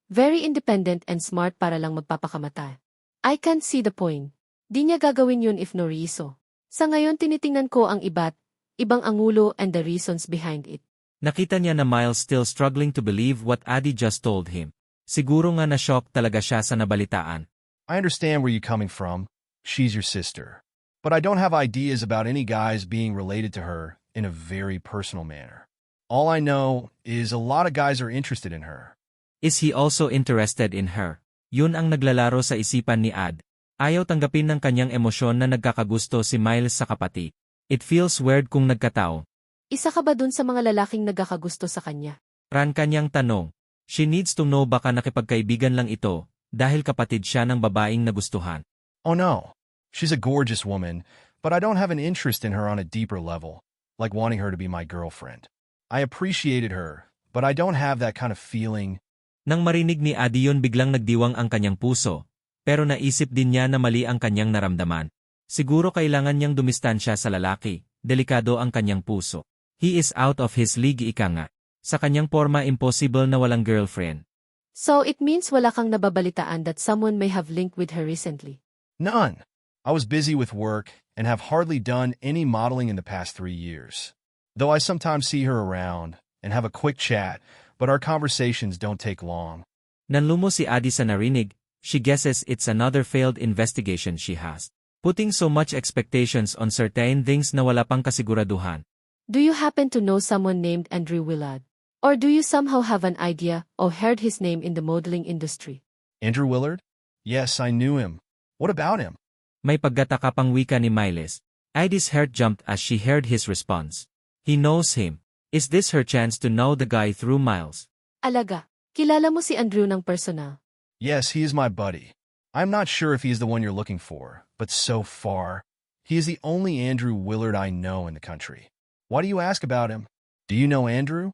Very independent and smart para lang magpapakamatay. I can't see the point. Di niya gagawin yun if no reason. Sa ngayon tinitingnan ko ang ibang angulo and the reasons behind it. Nakita niya na Miles still struggling to believe what Adi just told him. Siguro nga na-shock talaga siya sa nabalitaan. I understand where you're coming from. She's your sister. But I don't have ideas about any guys being related to her in a very personal manner. All I know is a lot of guys are interested in her. Is he also interested in her? Yun ang naglalaro sa isipan ni Ad. Ayaw tanggapin ng kanyang emosyon na nagkakagusto si Miles sa kapatid. It feels weird kung nagkatao. Isa ka ba dun sa mga lalaking nagkakagusto sa kanya? Ran kanyang tanong. She needs to know baka nakipagkaibigan lang ito dahil kapatid siya ng babaeng nagustuhan. Oh no. She's a gorgeous woman, but I don't have an interest in her on a deeper level, like wanting her to be my girlfriend. I appreciated her, but I don't have that kind of feeling. Nang marinig ni Adi yun biglang nagdiwang ang kanyang puso, pero naisip din niya na mali ang kanyang naramdaman. Siguro kailangan niyang dumistansya sa lalaki, delikado ang kanyang puso. He is out of his league ika nga. Sa kanyang forma impossible na walang girlfriend. So it means wala kang nababalitaan that someone may have linked with her recently? None. I was busy with work and have hardly done any modeling in the past 3 years. Though I sometimes see her around and have a quick chat, but our conversations don't take long. Nanlumo si Adi sa narinig, she guesses it's another failed investigation she has. Putting so much expectations on certain things na wala pang kasiguraduhan. Do you happen to know someone named Andrew Willard? Or do you somehow have an idea or heard his name in the modeling industry? Andrew Willard? Yes, I knew him. What about him? May paggataka pang wika ni Miles. Adi's heart jumped as she heard his response. He knows him. Is this her chance to know the guy through Miles? Alaga, kilala mo si Andrew ng personal? Yes, he is my buddy. I'm not sure if he is the one you're looking for, but so far, he is the only Andrew Willard I know in the country. Why do you ask about him? Do you know Andrew?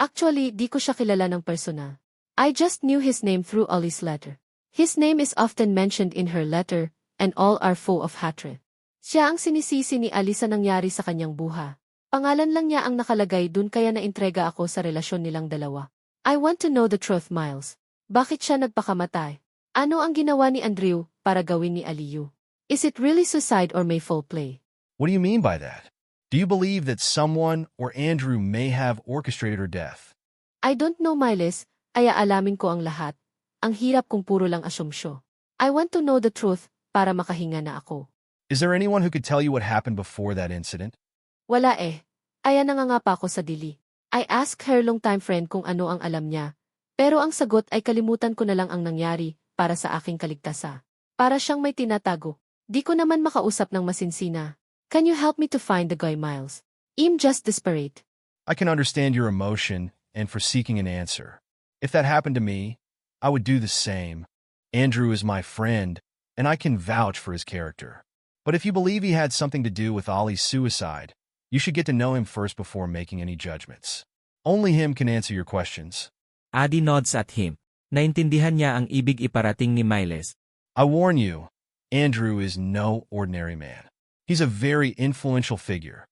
Actually, di ko siya kilala ng personal. I just knew his name through Ollie's letter. His name is often mentioned in her letter, and all are full of hatred. Siya ang sinisisi ni Ali sa nangyari sa kanyang buha. Pangalan lang niya ang nakalagay dun kaya naintrega ako sa relasyon nilang dalawa. I want to know the truth, Miles. Bakit siya nagpakamatay? Ano ang ginawa ni Andrew para gawin ni Aliyu? Is it really suicide or may foul play? What do you mean by that? Do you believe that someone or Andrew may have orchestrated her death? I don't know, Miles, ay aalamin ko ang lahat. Ang hirap kung puro lang asumsyo. I want to know the truth para makahinga na ako. Is there anyone who could tell you what happened before that incident? Wala eh. Aya nangangapa ako sa dili. I asked her long-time friend kung ano ang alam niya. Pero ang sagot ay kalimutan ko na lang ang nangyari para sa aking kaligtasan. Para siyang may tinatago. Di ko naman makausap ng masinsina. Can you help me to find the guy, Miles? I'm just desperate. I can understand your emotion and for seeking an answer. If that happened to me, I would do the same. Andrew is my friend, and I can vouch for his character. But if you believe he had something to do with Ollie's suicide, you should get to know him first before making any judgments. Only him can answer your questions. Adi nods at him. Naintindihan niya ang ibig iparating ni Miles. I warn you, Andrew is no ordinary man. He's a very influential figure,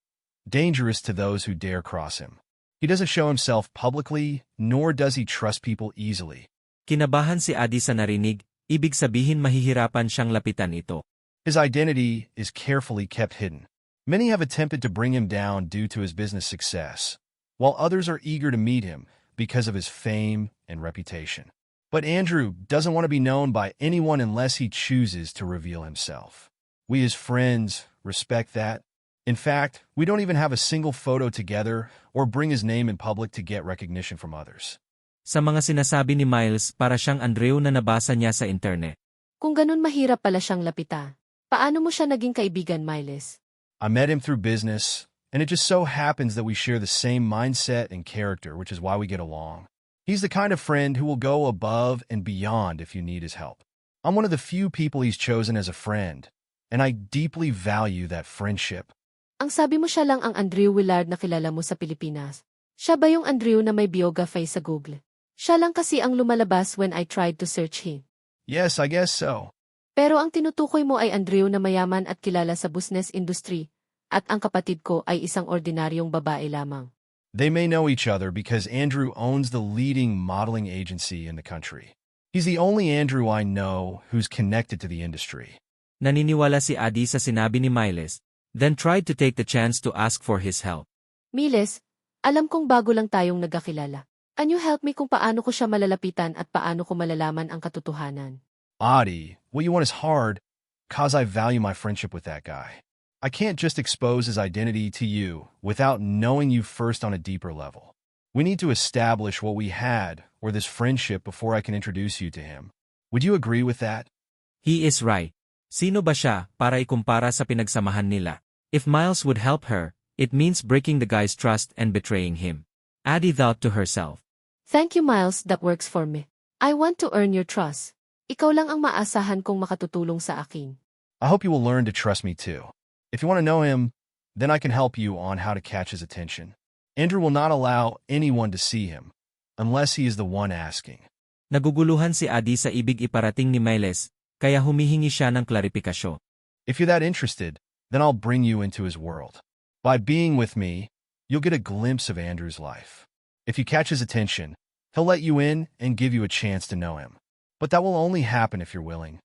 dangerous to those who dare cross him. He doesn't show himself publicly, nor does he trust people easily. Kinabahan si Adi sa narinig, ibig sabihin mahihirapan siyang lapitan ito. His identity is carefully kept hidden. Many have attempted to bring him down due to his business success, while others are eager to meet him because of his fame and reputation. But Andrew doesn't want to be known by anyone unless he chooses to reveal himself. We as friends respect that. In fact, we don't even have a single photo together or bring his name in public to get recognition from others. Sa mga sinasabi ni Miles para siyang Andrew na nabasa niya sa internet. Kung ganun mahirap pala siyang lapita. Paano mo siya naging kaibigan, Miles? I met him through business, and it just so happens that we share the same mindset and character, which is why we get along. He's the kind of friend who will go above and beyond if you need his help. I'm one of the few people he's chosen as a friend, and I deeply value that friendship. Ang sabi mo siya lang ang Andrew Willard na kilala mo sa Pilipinas. Siya ba yung Andrew na may biography sa Google? Siya lang kasi ang lumalabas when I tried to search him. Yes, I guess so. Pero ang tinutukoy mo ay Andrew na mayaman at kilala sa business industry, at ang kapatid ko ay isang ordinaryong babae lamang. They may know each other because Andrew owns the leading modeling agency in the country. He's the only Andrew I know who's connected to the industry. Naniniwala si Adi sa sinabi ni Miles, then tried to take the chance to ask for his help. Miles, alam kong bago lang tayong nagkakilala. Can you help me kung paano ko siya malalapitan at paano ko malalaman ang katotohanan? Adi, what you want is hard, cause I value my friendship with that guy. I can't just expose his identity to you without knowing you first on a deeper level. We need to establish what we had or this friendship before I can introduce you to him. Would you agree with that? He is right. Sino ba siya para ikumpara sa pinagsamahan nila? If Miles would help her, it means breaking the guy's trust and betraying him. Adi thought to herself. Thank you, Miles, that works for me. I want to earn your trust. Ikaw lang ang maasahan kong makatutulong sa akin. I hope you will learn to trust me too. If you want to know him, then I can help you on how to catch his attention. Andrew will not allow anyone to see him, unless he is the one asking. Naguguluhan si Adi sa ibig iparating ni Miles, kaya humihingi siya ng klarifikasyon. If you're that interested, then I'll bring you into his world. By being with me, you'll get a glimpse of Andrew's life. If you catch his attention, he'll let you in and give you a chance to know him. But that will only happen if you're willing.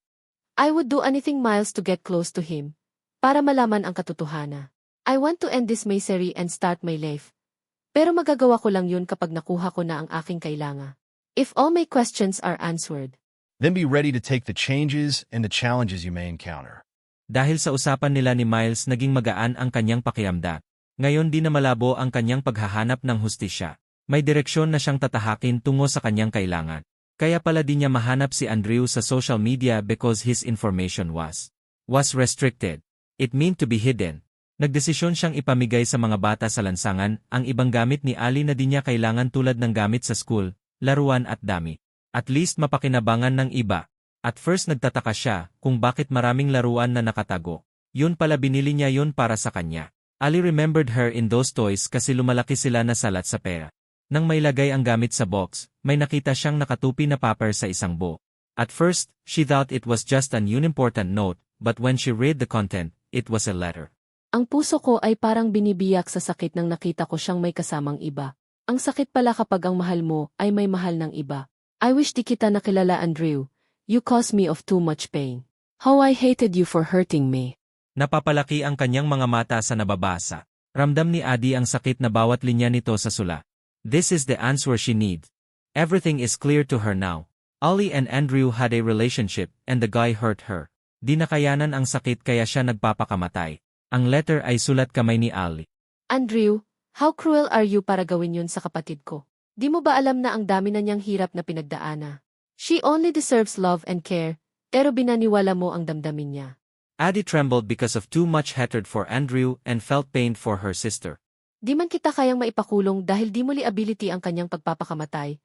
I would do anything, Miles, to get close to him. Para malaman ang katotohanan. I want to end this misery and start my life. Pero magagawa ko lang yun kapag nakuha ko na ang aking kailangan. If all my questions are answered. Then be ready to take the changes and the challenges you may encounter. Dahil sa usapan nila ni Miles naging magaan ang kanyang pakiramdam. Ngayon di na malabo ang kanyang paghahanap ng hustisya. May direksyon na siyang tatahakin tungo sa kanyang kailangan. Kaya pala di niya mahanap si Andrew sa social media because his information was restricted. It meant to be hidden. Nagdesisyon siyang ipamigay sa mga bata sa lansangan ang ibang gamit ni Ali na di niya kailangan tulad ng gamit sa school, laruan at damit. At least mapakinabangan ng iba. At first nagtataka siya kung bakit maraming laruan na nakatago. Yun pala binili niya yun para sa kanya. Ali remembered her in those toys kasi lumalaki sila na salat sa pera. Nang mailagay ang gamit sa box, may nakita siyang nakatupi na paper sa isang book. At first, she thought it was just an unimportant note, but when she read the content, it was a letter. Ang puso ko ay parang binibiyak sa sakit nang nakita ko siyang may kasamang iba. Ang sakit pala kapag ang mahal mo ay may mahal ng iba. I wish di kita nakilala, Andrew. You caused me of too much pain. How I hated you for hurting me. Napapalaki ang kanyang mga mata sa nababasa. Ramdam ni Adi ang sakit na bawat linya nito sa sula. This is the answer she needs. Everything is clear to her now. Ollie and Andrew had a relationship and the guy hurt her. Di nakayanan ang sakit kaya siya nagpapakamatay. Ang letter ay sulat kamay ni Ali. Andrew, how cruel are you para gawin yun sa kapatid ko? Di mo ba alam na ang dami na niyang hirap na pinagdaana? She only deserves love and care, pero binaniwala mo ang damdamin niya. Adi trembled because of too much hatred for Andrew and felt pain for her sister. Di man kita kayang maipakulong dahil di mo liability ang kanyang pagpapakamatay,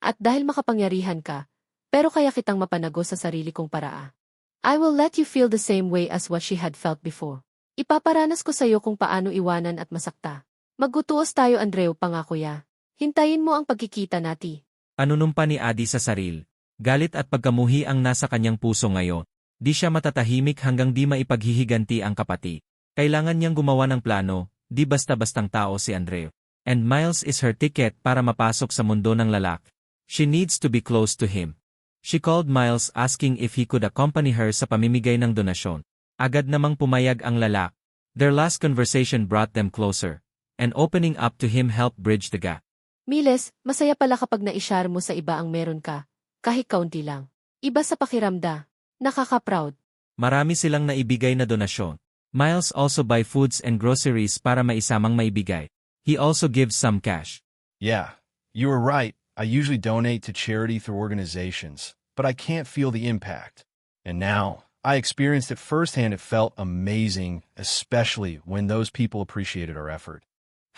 at dahil makapangyarihan ka, pero kaya kitang mapanago sa sarili kong paraa. I will let you feel the same way as what she had felt before. Ipaparanas ko sa'yo kung paano iwanan at masakta. Maggutuos tayo, Andrew, pangako ya. Hintayin mo ang pagkikita nati. Anunumpa ni Adi sa saril. Galit at pagkamuhi ang nasa kanyang puso ngayon. Di siya matatahimik hanggang di maipaghihiganti ang kapatid. Kailangan niyang gumawa ng plano, di basta-bastang tao si Andrew. And Miles is her ticket para mapasok sa mundo ng lalaki. She needs to be close to him. She called Miles asking if he could accompany her sa pamimigay ng donasyon. Agad namang pumayag ang lalaki. Their last conversation brought them closer, and opening up to him helped bridge the gap. Miles, masaya pala kapag na-ishare mo sa iba ang meron ka, kahit kaunti lang. Iba sa pakiramda. Nakaka-proud. Marami silang naibigay na donasyon. Miles also buy foods and groceries para maisamang maibigay. He also gives some cash. Yeah, you were right. I usually donate to charity through organizations, but I can't feel the impact. And now, I experienced it firsthand. It felt amazing, especially when those people appreciated our effort.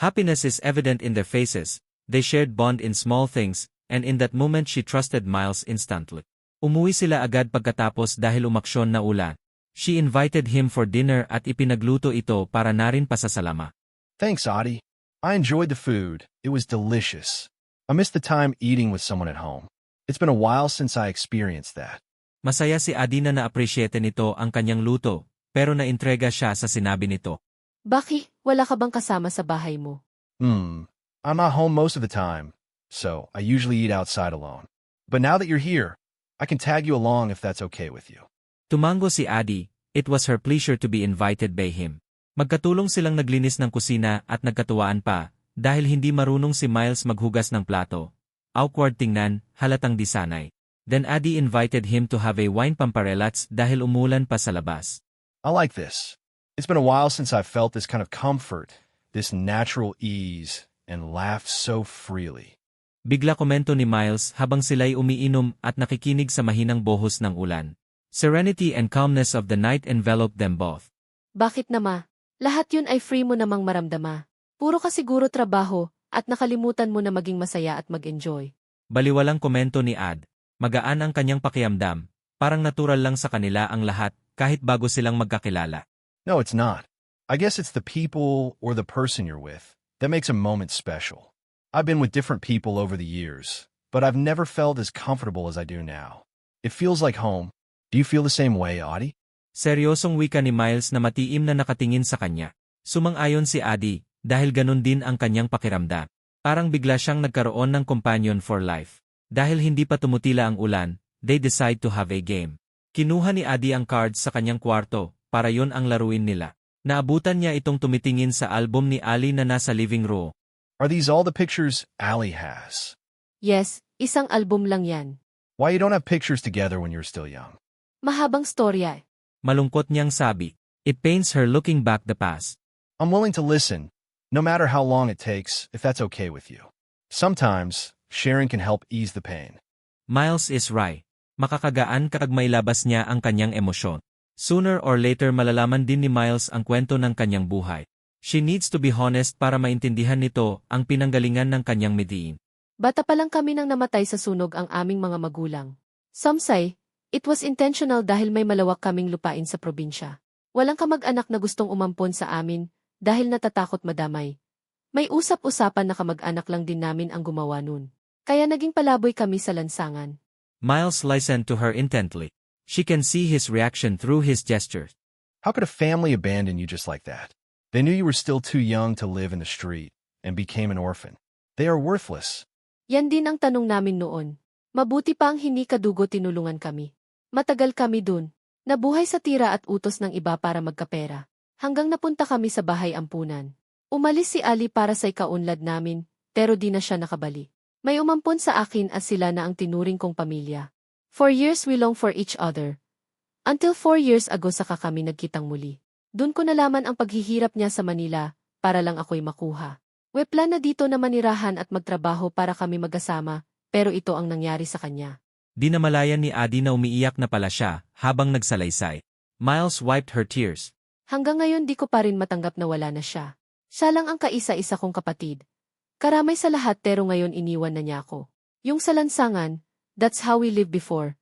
Happiness is evident in their faces. They shared bond in small things, and in that moment she trusted Miles instantly. Umuwi sila agad pagkatapos dahil umaksyon na ulan. She invited him for dinner at ipinagluto ito para na rin pasasalama. Thanks, Adi. I enjoyed the food. It was delicious. I miss the time eating with someone at home. It's been a while since I experienced that. Masaya si Adi na na-appreciate nito ang kanyang luto, pero naintrega siya sa sinabi nito. Baki, wala ka bang kasama sa bahay mo? I'm not home most of the time, so I usually eat outside alone. But now that you're here, I can tag you along if that's okay with you. Tumango si Adi, it was her pleasure to be invited by him. Magkatulong silang naglinis ng kusina at nagkatuwaan pa, dahil hindi marunong si Miles maghugas ng plato. Awkward tingnan, halatang disanay. Then Adi invited him to have a wine pamparelats dahil umulan pa sa labas. I like this. It's been a while since I felt this kind of comfort, this natural ease, and laughed so freely. Bigla komento ni Miles habang sila'y umiinom at nakikinig sa mahinang bohos ng ulan. Serenity and calmness of the night enveloped them both. Bakit nama? Lahat yun ay free mo namang maramdama. Puro ka siguro trabaho, at nakalimutan mo na maging masaya at mag-enjoy. Baliwalang komento ni Ad. Magaan ang kanyang pakiamdam, parang natural lang sa kanila ang lahat kahit bago silang magkakilala. No, it's not. I guess it's the people or the person you're with that makes a moment special. I've been with different people over the years, but I've never felt as comfortable as I do now. It feels like home. Do you feel the same way, Adi? Seryosong wika ni Miles na matiim na nakatingin sa kanya. Sumang-ayon si Adi, dahil ganun din ang kanyang pakiramdam. Parang bigla siyang nagkaroon ng companion for life. Dahil hindi pa tumutila ang ulan, they decide to have a game. Kinuha ni Adi ang cards sa kanyang kwarto, para yon ang laruin nila. Naabutan niya itong tumitingin sa album ni Ali na nasa living room. Are these all the pictures Ali has? Yes, isang album lang yan. Why you don't have pictures together when you're still young? Mahabang storya. Malungkot niyang sabi. It pains her looking back the past. I'm willing to listen, no matter how long it takes, if that's okay with you. Sometimes, sharing can help ease the pain. Miles is right. Makakagaan kapag mailabas niya ang kanyang emosyon. Sooner or later malalaman din ni Miles ang kwento ng kanyang buhay. She needs to be honest para maintindihan nito ang pinanggalingan ng kanyang midiin. Bata pa lang kami nang namatay sa sunog ang aming mga magulang. Some say, It was intentional dahil may malawak kaming lupain sa probinsya. Walang kamag-anak na gustong umampon sa amin dahil natatakot madamay. May usap-usapan na kamag-anak lang din namin ang gumawa nun. Kaya naging palaboy kami sa lansangan. Miles listened to her intently. She can see his reaction through his gestures. How could a family abandon you just like that? They knew you were still too young to live in the street and became an orphan. They are worthless. Yan din ang tanong namin noon. Mabuti pa ang hindi kadugo tinulungan kami. Matagal kami dun. Nabuhay sa tira at utos ng iba para magkapera. Hanggang napunta kami sa bahay ampunan. Umalis si Ali para sa ikaunlad namin, pero di na siya nakabalik. May umampon sa akin at sila na ang tinuring kong pamilya. 4 years we long for each other. Until 4 years ago saka kami nagkitang muli. Doon ko nalaman ang paghihirap niya sa Manila, para lang ako'y makuha. We plan na dito na manirahan at magtrabaho para kami magkasama, pero ito ang nangyari sa kanya. Di namalayan ni Adi na umiiyak na pala siya habang nagsalaysay. Miles wiped her tears. Hanggang ngayon di ko pa rin matanggap na wala na siya. Siya lang ang kaisa-isa kong kapatid. Karamay sa lahat pero ngayon iniwan na niya ako. Yung sa lansangan, that's how we lived before.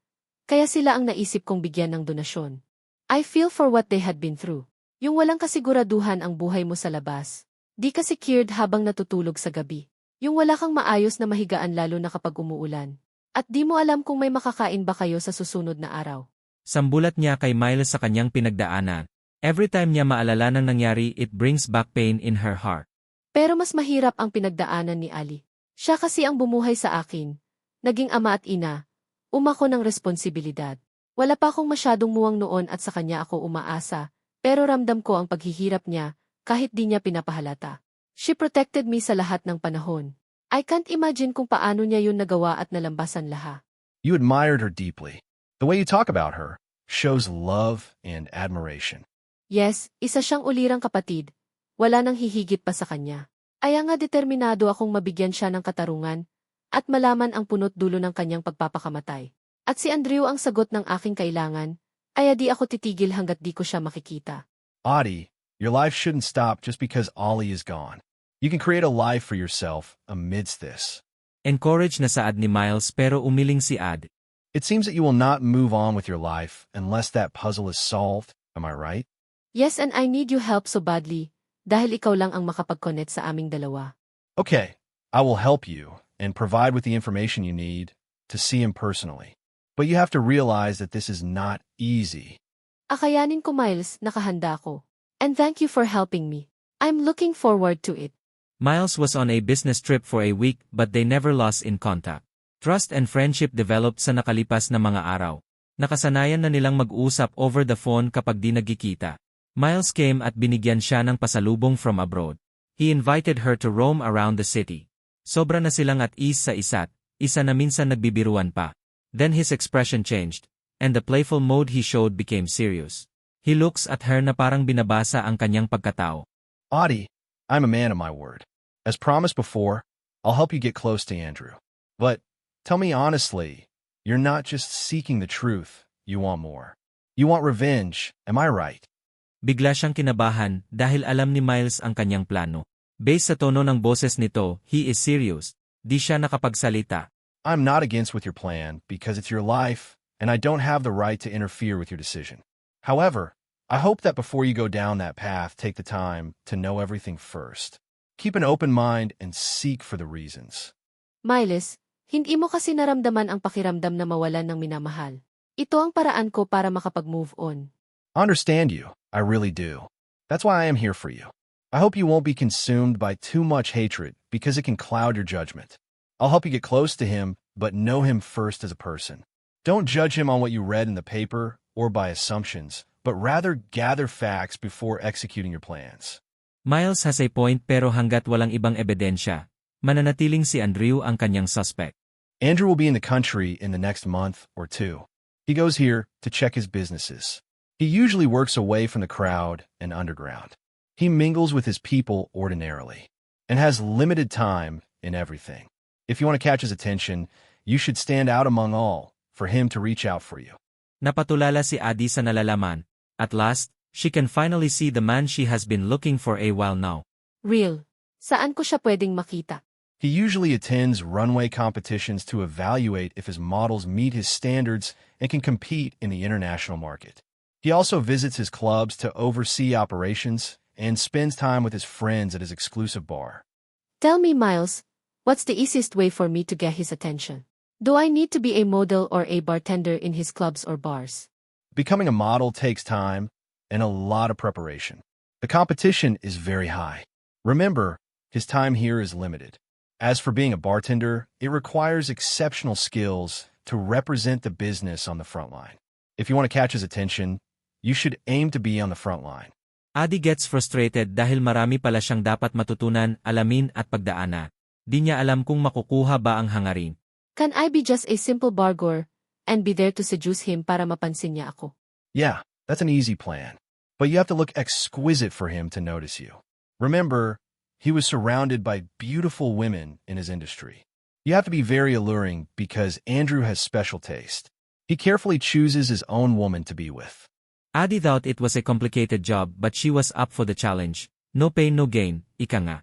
Kaya sila ang naisip kong bigyan ng donasyon. I feel for what they had been through. Yung walang kasiguraduhan ang buhay mo sa labas. Di ka secured habang natutulog sa gabi. Yung wala kang maayos na mahigaan lalo na kapag umuulan. At di mo alam kung may makakain ba kayo sa susunod na araw. Sambulat niya kay Miles sa kanyang pinagdaanan. Every time niya maalala ng nangyari, it brings back pain in her heart. Pero mas mahirap ang pinagdaanan ni Ali. Siya kasi ang bumuhay sa akin. Naging ama at ina. Umako ng responsibilidad. Wala pa akong masyadong muwang noon at sa kanya ako umaasa. Pero ramdam ko ang paghihirap niya kahit di niya pinapahalata. She protected me sa lahat ng panahon. I can't imagine kung paano niya yun nagawa at nalambasan lahat. You admired her deeply. The way you talk about her shows love and admiration. Yes, isa siyang ulirang kapatid. Wala nang hihigit pa sa kanya. Kaya nga determinado akong mabigyan siya ng katarungan at malaman ang punot dulo ng kanyang pagpapakamatay. At si Andrew ang sagot ng aking kailangan, kaya di ako titigil hanggat di ko siya makikita. Adi, your life shouldn't stop just because Ollie is gone. You can create a life for yourself amidst this. Encouraged na saad ni Miles pero umiling si Ad. It seems that you will not move on with your life unless that puzzle is solved, am I right? Yes, and I need your help so badly, dahil ikaw lang ang makapag-connect sa aming dalawa. Okay, I will help you and provide with the information you need to see him personally. But you have to realize that this is not easy. Akayanin ko, Miles, nakahanda ako. And thank you for helping me. I'm looking forward to it. Miles was on a business trip for a week but they never lost in contact. Trust and friendship developed sa nakalipas na mga araw. Nakasanayan na nilang mag-usap over the phone kapag di nagkikita. Miles came at binigyan siya ng pasalubong from abroad. He invited her to roam around the city. Sobra na silang at ease sa isa't, isa na minsan nagbibiruan pa. Then his expression changed, and the playful mode he showed became serious. He looks at her na parang binabasa ang kanyang pagkatao. Adi, I'm a man of my word. As promised before, I'll help you get close to Andrew. But tell me honestly, you're not just seeking the truth, you want more. You want revenge, am I right? Bigla siyang kinabahan dahil alam ni Miles ang kanyang plano. Based sa tono ng boses nito, he is serious. Di siya nakapagsalita. I'm not against with your plan because it's your life, and I don't have the right to interfere with your decision. However, I hope that before you go down that path, take the time to know everything first. Keep an open mind and seek for the reasons. Miles, hindi mo kasi naramdaman ang pakiramdam na mawalan ng minamahal. Ito ang paraan ko para makapag-move on. I understand you. I really do. That's why I am here for you. I hope you won't be consumed by too much hatred because it can cloud your judgment. I'll help you get close to him, but know him first as a person. Don't judge him on what you read in the paper or by assumptions, but rather gather facts before executing your plans. Miles has a point pero hanggat walang ibang ebidensya, mananatiling si Andrew ang kanyang suspect. Andrew will be in the country in the next month or two. He goes here to check his businesses. He usually works away from the crowd and underground. He mingles with his people ordinarily and has limited time in everything. If you want to catch his attention, you should stand out among all for him to reach out for you. Napatulala si Adi sa nalalaman. At last, she can finally see the man she has been looking for a while now. Real. Saan ko siya pwedeng makita? He usually attends runway competitions to evaluate if his models meet his standards and can compete in the international market. He also visits his clubs to oversee operations and spends time with his friends at his exclusive bar. Tell me, Miles, what's the easiest way for me to get his attention? Do I need to be a model or a bartender in his clubs or bars? Becoming a model takes time and a lot of preparation. The competition is very high. Remember, his time here is limited. As for being a bartender, it requires exceptional skills to represent the business on the front line. If you want to catch his attention, you should aim to be on the front line. Adi gets frustrated dahil marami pala siyang dapat matutunan, alamin at pagdaanan. Di niya alam kung makukuha ba ang hangarin. Can I be just a simple bargoer and be there to seduce him para mapansin niya ako? Yeah, that's an easy plan. But you have to look exquisite for him to notice you. Remember, he was surrounded by beautiful women in his industry. You have to be very alluring because Andrew has special taste. He carefully chooses his own woman to be with. Adi thought it was a complicated job but she was up for the challenge. No pain no gain, ika nga.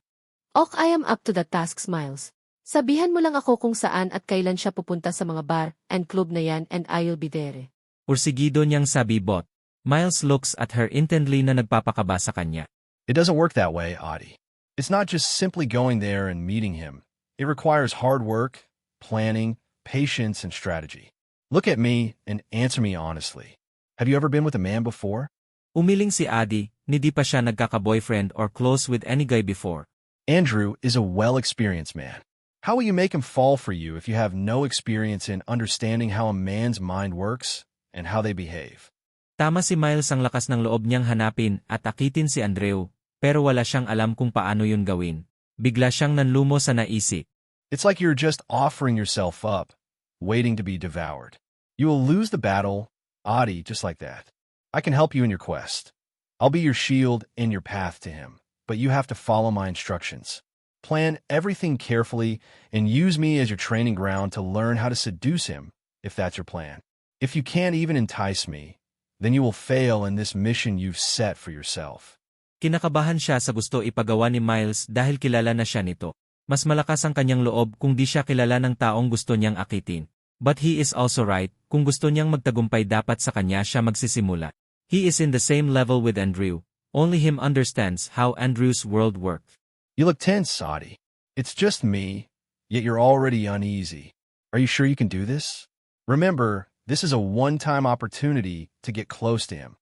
Ok, I am up to the task, Miles. Sabihan mo lang ako kung saan at kailan siya pupunta sa mga bar and club na yan and I'll be there. Ursigido niyang sabibot. Miles looks at her intently na nagpapakaba sa kanya. It doesn't work that way, Adi. It's not just simply going there and meeting him. It requires hard work, planning, patience, and strategy. Look at me and answer me honestly. Have you ever been with a man before? Umiling si Adi, hindi pa siya nagkaka-boyfriend or close with any guy before. Andrew is a well-experienced man. How will you make him fall for you if you have no experience in understanding how a man's mind works and how they behave? Tama si Miles, ang lakas ng loob niyang hanapin at akitin si Andrew, pero wala siyang alam kung paano yun gawin. Bigla siyang nanlumo sa naisip. It's like you're just offering yourself up, waiting to be devoured. You will lose the battle, Adi, just like that. I can help you in your quest. I'll be your shield and your path to him, but you have to follow my instructions. Plan everything carefully and use me as your training ground to learn how to seduce him, if that's your plan. If you can't even entice me, then you will fail in this mission you've set for yourself. Kinakabahan siya sa gusto ipagawa ni Miles dahil kilala na siya nito. Mas malakas ang kanyang loob kung di siya kilala ng taong gusto niyang akitin. But he is also right, kung gusto niyang magtagumpay dapat sa kanya siya magsisimula. He is in the same level with Andrew. Only him understands how Andrew's world works. You look tense, Adi. It's just me, yet you're already uneasy. Are you sure you can do this? Remember, this is a one-time opportunity to get close to him.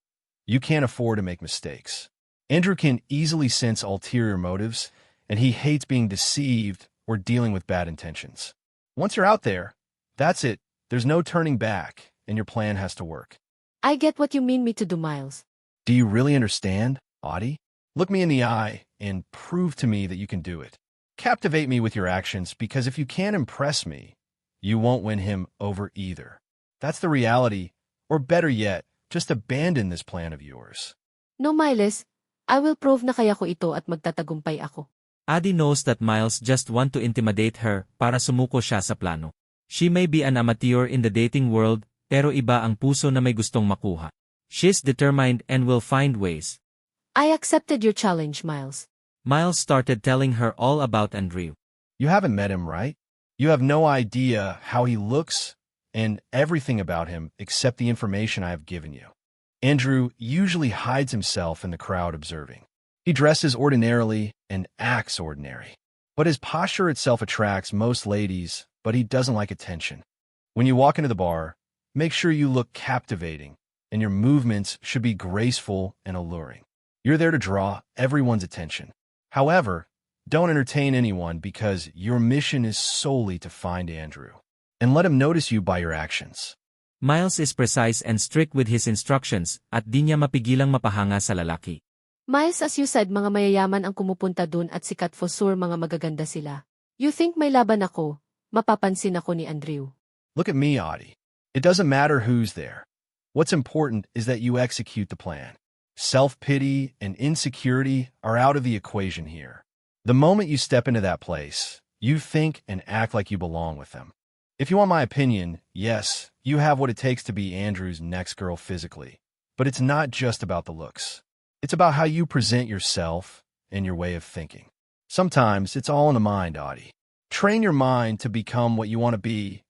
You can't afford to make mistakes. Andrew can easily sense ulterior motives, and he hates being deceived or dealing with bad intentions. Once you're out there, that's it. There's no turning back, and your plan has to work. I get what you mean me to do, Miles. Do you really understand, Adi? Look me in the eye and prove to me that you can do it. Captivate me with your actions, because if you can't impress me, you won't win him over either. That's the reality, or better yet, just abandon this plan of yours. No, Miles, I will prove na kaya ko ito at magtatagumpay ako. Adi knows that Miles just want to intimidate her para sumuko siya sa plano. She may be an amateur in the dating world, pero iba ang puso na may gustong makuha. She's determined and will find ways. I accepted your challenge, Miles. Miles started telling her all about Andrew. You haven't met him, right? You have no idea how he looks and everything about him except the information I have given you. Andrew usually hides himself in the crowd observing. He dresses ordinarily and acts ordinary. But his posture itself attracts most ladies, but he doesn't like attention. When you walk into the bar, make sure you look captivating, and your movements should be graceful and alluring. You're there to draw everyone's attention. However, don't entertain anyone because your mission is solely to find Andrew. And let him notice you by your actions. Miles is precise and strict with his instructions at di niya mapigilang mapahanga sa lalaki. Miles, as you said, mga mayayaman ang kumupunta dun at sikat for sure mga magaganda sila. You think may laban ako, mapapansin ako ni Andrew. Look at me, Adi. It doesn't matter who's there. What's important is that you execute the plan. Self-pity and insecurity are out of the equation here. The moment you step into that place, you think and act like you belong with them. If you want my opinion, yes, you have what it takes to be Andrew's next girl physically. But it's not just about the looks. It's about how you present yourself and your way of thinking. Sometimes it's all in the mind, Adi. Train your mind to become what you want to be,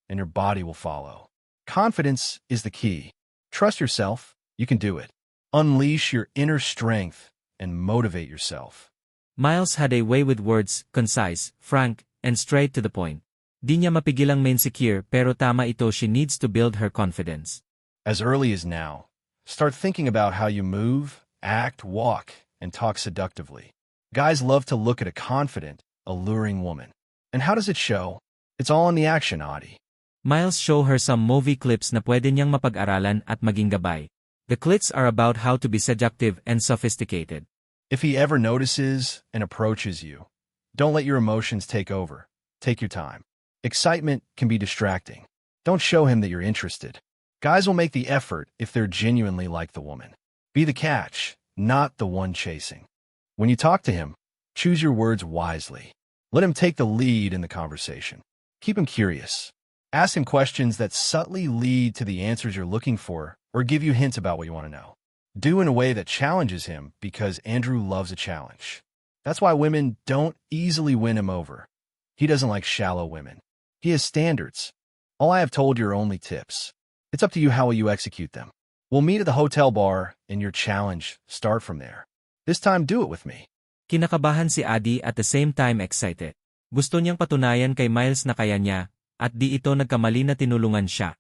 and your body will follow. Confidence is the key. Trust yourself. You can do it. Unleash your inner strength and motivate yourself. Miles had a way with words, concise, frank, and straight to the point. Di niya mapigilang ma-insecure pero tama ito, she needs to build her confidence. As early as now, start thinking about how you move, act, walk, and talk seductively. Guys love to look at a confident, alluring woman. And how does it show? It's all in the action, Adi. Miles show her some movie clips na pwede niyang mapag-aralan at maging gabay. The clips are about how to be seductive and sophisticated. If he ever notices and approaches you, don't let your emotions take over. Take your time. Excitement can be distracting. Don't show him that you're interested. Guys will make the effort if they're genuinely like the woman. Be the catch, not the one chasing. When you talk to him, choose your words wisely. Let him take the lead in the conversation. Keep him curious. Ask him questions that subtly lead to the answers you're looking for or give you hints about what you want to know. Do in a way that challenges him because Andrew loves a challenge. That's why women don't easily win him over. He doesn't like shallow women. He has standards. All I have told you are only tips. It's up to you how you execute them. We'll meet at the hotel bar and your challenge start from there. This time do it with me. Kinakabahan si Adi at the same time excited. Gusto niyang patunayan kay Miles na kaya niya, at di ito nagkamali na tinulungan siya.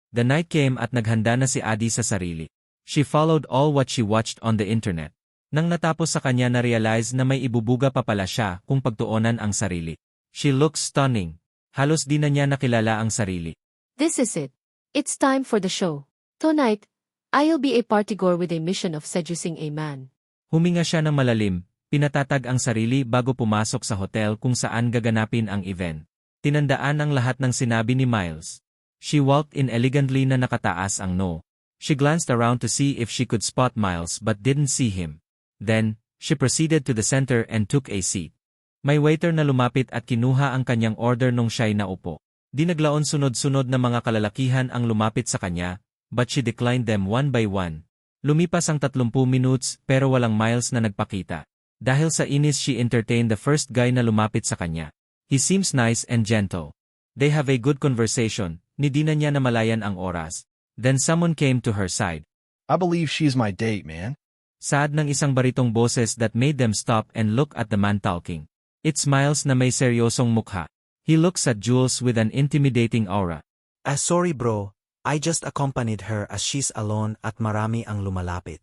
The night came at naghanda na si Adi sa sarili. She followed all what she watched on the internet. Nang natapos sa kanya na-realize na may ibubuga pa pala siya kung pagtuunan ang sarili. She looks stunning. Halos di na niya nakilala ang sarili. This is it. It's time for the show. Tonight, I'll be a partygoer with a mission of seducing a man. Huminga siya ng malalim, pinatatag ang sarili bago pumasok sa hotel kung saan gaganapin ang event. Tinandaan ang lahat ng sinabi ni Miles. She walked in elegantly na nakataas ang no. She glanced around to see if she could spot Miles but didn't see him. Then, she proceeded to the center and took a seat. May waiter na lumapit at kinuha ang kanyang order nung siya'y naupo. Di naglaon sunod-sunod na mga kalalakihan ang lumapit sa kanya, but she declined them one by one. Lumipas ang 30 minutes pero walang Miles na nagpakita. Dahil sa inis she entertained the first guy na lumapit sa kanya. He seems nice and gentle. They have a good conversation, ni di na niya namalayan ang oras. Then someone came to her side. I believe she's my date, man. Saad ng isang baritong boses that made them stop and look at the man talking. It's Miles na may seryosong mukha. He looks at Jules with an intimidating aura. Sorry bro, I just accompanied her as she's alone at marami ang lumalapit.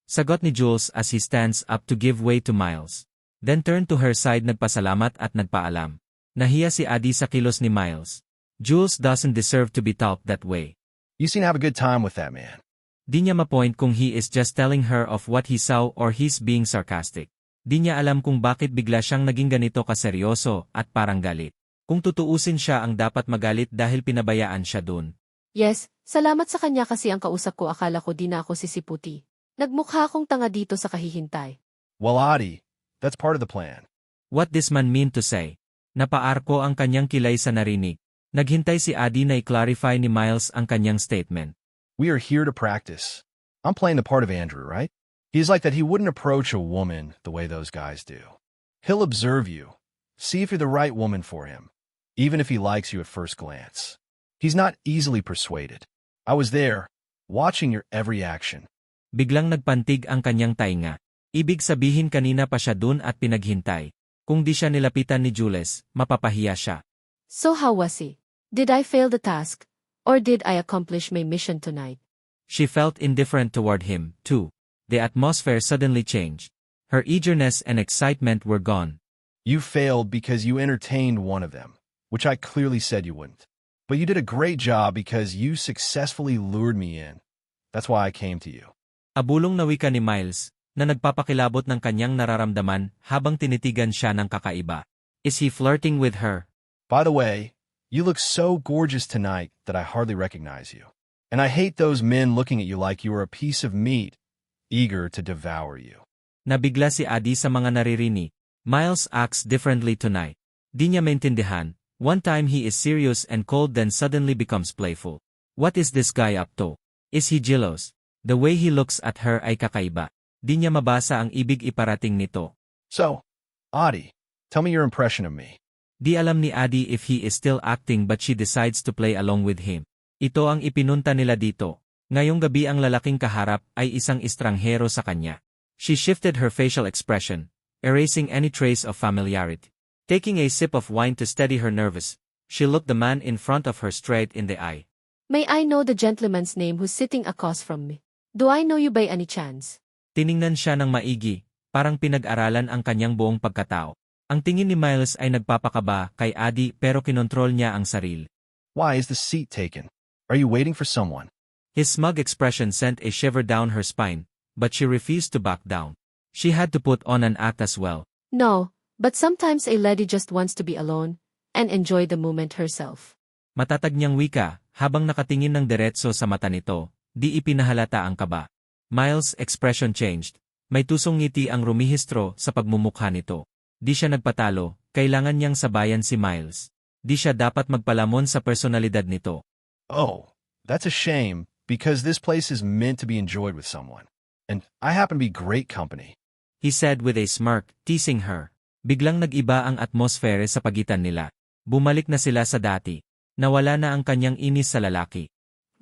Sagot ni Jules as he stands up to give way to Miles. Then turned to her side, nagpasalamat at nagpaalam. Nahiya si Adi sa kilos ni Miles. Jules doesn't deserve to be talked that way. You seem to have a good time with that man. Di niya ma-point kung he is just telling her of what he saw or he's being sarcastic. Di niya alam kung bakit bigla siyang naging ganito kaseryoso at parang galit. Kung tutuusin siya ang dapat magalit dahil pinabayaan siya dun. Yes, salamat sa kanya kasi ang kausap ko akala ko di na ako sisiputi. Nagmukha akong tanga dito sa kahihintay. Well, Adi, that's part of the plan. What this man mean to say? Napaarko ang kanyang kilay sa narinig. Naghintay si Adi na i-clarify ni Miles ang kanyang statement. We are here to practice. I'm playing the part of Andrew, right? He's like that he wouldn't approach a woman the way those guys do. He'll observe you, see if you're the right woman for him, even if he likes you at first glance. He's not easily persuaded. I was there, watching your every action. Biglang nagpantig ang kanyang tainga. Ibig sabihin kanina pa siya dun at pinaghintay. Kung di siya nilapitan ni Jules, mapapahiya siya. So how was he? Did I fail the task? Or did I accomplish my mission tonight? She felt indifferent toward him, too. The atmosphere suddenly changed. Her eagerness and excitement were gone. You failed because you entertained one of them, which I clearly said you wouldn't. But you did a great job because you successfully lured me in. That's why I came to you. Abulong na wika ni Miles, na nagpapakilabot ng kanyang nararamdaman habang tinitigan siya ng kakaiba. Is he flirting with her? By the way, you look so gorgeous tonight that I hardly recognize you. And I hate those men looking at you like you are a piece of meat, eager to devour you. Nabigla si Adi sa mga naririnig. Miles acts differently tonight. Di niya maintindihan. One time he is serious and cold, then suddenly becomes playful. What is this guy up to? Is he jealous? The way he looks at her ay kakaiba. Di niya mabasa ang ibig iparating nito. So, Adi, tell me your impression of me. Di alam ni Addie if he is still acting but she decides to play along with him. Ito ang ipinunta nila dito. Ngayong gabi ang lalaking kaharap ay isang estranghero sa kanya. She shifted her facial expression, erasing any trace of familiarity. Taking a sip of wine to steady her nerves, she looked the man in front of her straight in the eye. May I know the gentleman's name who's sitting across from me? Do I know you by any chance? Tiningnan siya ng maigi, parang pinag-aralan ang kanyang buong pagkatao. Ang tingin ni Miles ay nagpapakaba kay Addie pero kinontrol niya ang sarili. Why is the seat taken? Are you waiting for someone? His smug expression sent a shiver down her spine, but she refused to back down. She had to put on an act as well. No, but sometimes a lady just wants to be alone and enjoy the moment herself. Matatag niyang wika, habang nakatingin ng diretso sa mata nito, di ipinahalata ang kaba. Miles' expression changed. May tusong ngiti ang rumihistro sa pagmumukha nito. Di siya nagpatalo, kailangan niyang sabayan si Miles. Di siya dapat magpalamon sa personalidad nito. Oh, that's a shame, because this place is meant to be enjoyed with someone. And I happen to be great company. He said with a smirk, teasing her. Biglang nag-iba ang atmosfere sa pagitan nila. Bumalik na sila sa dati. Nawala na ang kanyang inis sa lalaki.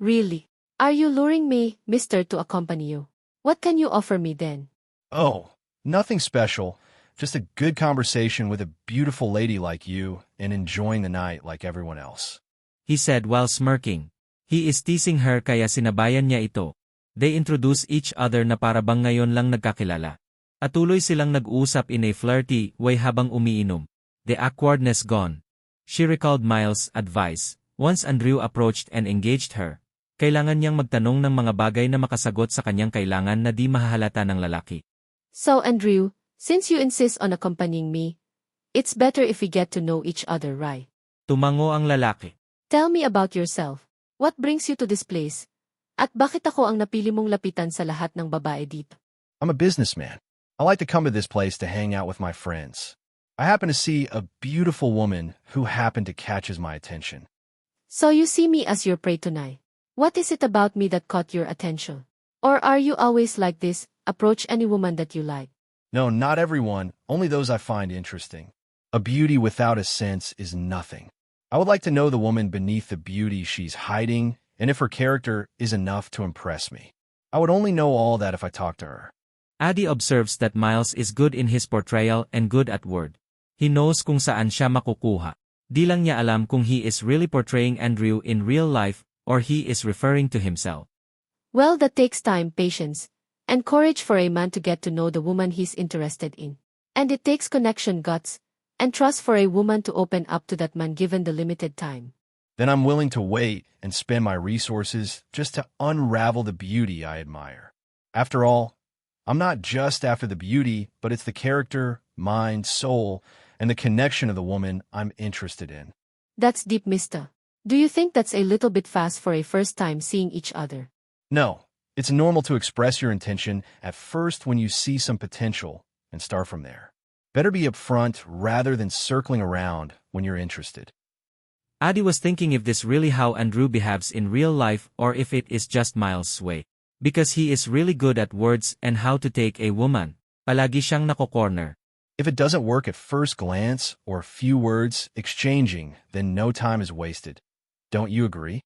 Really? Are you luring me, mister, to accompany you? What can you offer me then? Oh, nothing special. Just a good conversation with a beautiful lady like you and enjoying the night like everyone else. He said while smirking. He is teasing her kaya sinabayan niya ito. They introduce each other na para bang ngayon lang nagkakilala. At tuloy silang nag-uusap in a flirty way habang umiinom. The awkwardness gone. She recalled Miles' advice. Once Andrew approached and engaged her, kailangan niyang magtanong ng mga bagay na makasagot sa kanyang kailangan na di mahahalata ng lalaki. So Andrew, since you insist on accompanying me, it's better if we get to know each other, right? Tumango ang lalaki. Tell me about yourself. What brings you to this place? At bakit ako ang napili mong lapitan sa lahat ng babae dito? I'm a businessman. I like to come to this place to hang out with my friends. I happen to see a beautiful woman who happened to catches my attention. So you see me as your prey tonight. What is it about me that caught your attention? Or are you always like this, approach any woman that you like? No, not everyone, only those I find interesting. A beauty without a sense is nothing. I would like to know the woman beneath the beauty she's hiding, and if her character is enough to impress me. I would only know all that if I talked to her. Addie observes that Miles is good in his portrayal and good at word. He knows kung saan siya makukuha. Di lang niya alam kung he is really portraying Andrew in real life or he is referring to himself. Well, that takes time, patience, and courage for a man to get to know the woman he's interested in. And it takes connection, guts, and trust for a woman to open up to that man given the limited time. Then I'm willing to wait and spend my resources just to unravel the beauty I admire. After all, I'm not just after the beauty, but it's the character, mind, soul, and the connection of the woman I'm interested in. That's deep, mister. Do you think that's a little bit fast for a first time seeing each other? No, it's normal to express your intention at first when you see some potential and start from there. Better be upfront rather than circling around when you're interested. Addie was thinking if this really how Andrew behaves in real life or if it is just Miles' way. Because he is really good at words and how to take a woman. Palagi siyang nako-corner. If it doesn't work at first glance or a few words exchanging, then no time is wasted. Don't you agree?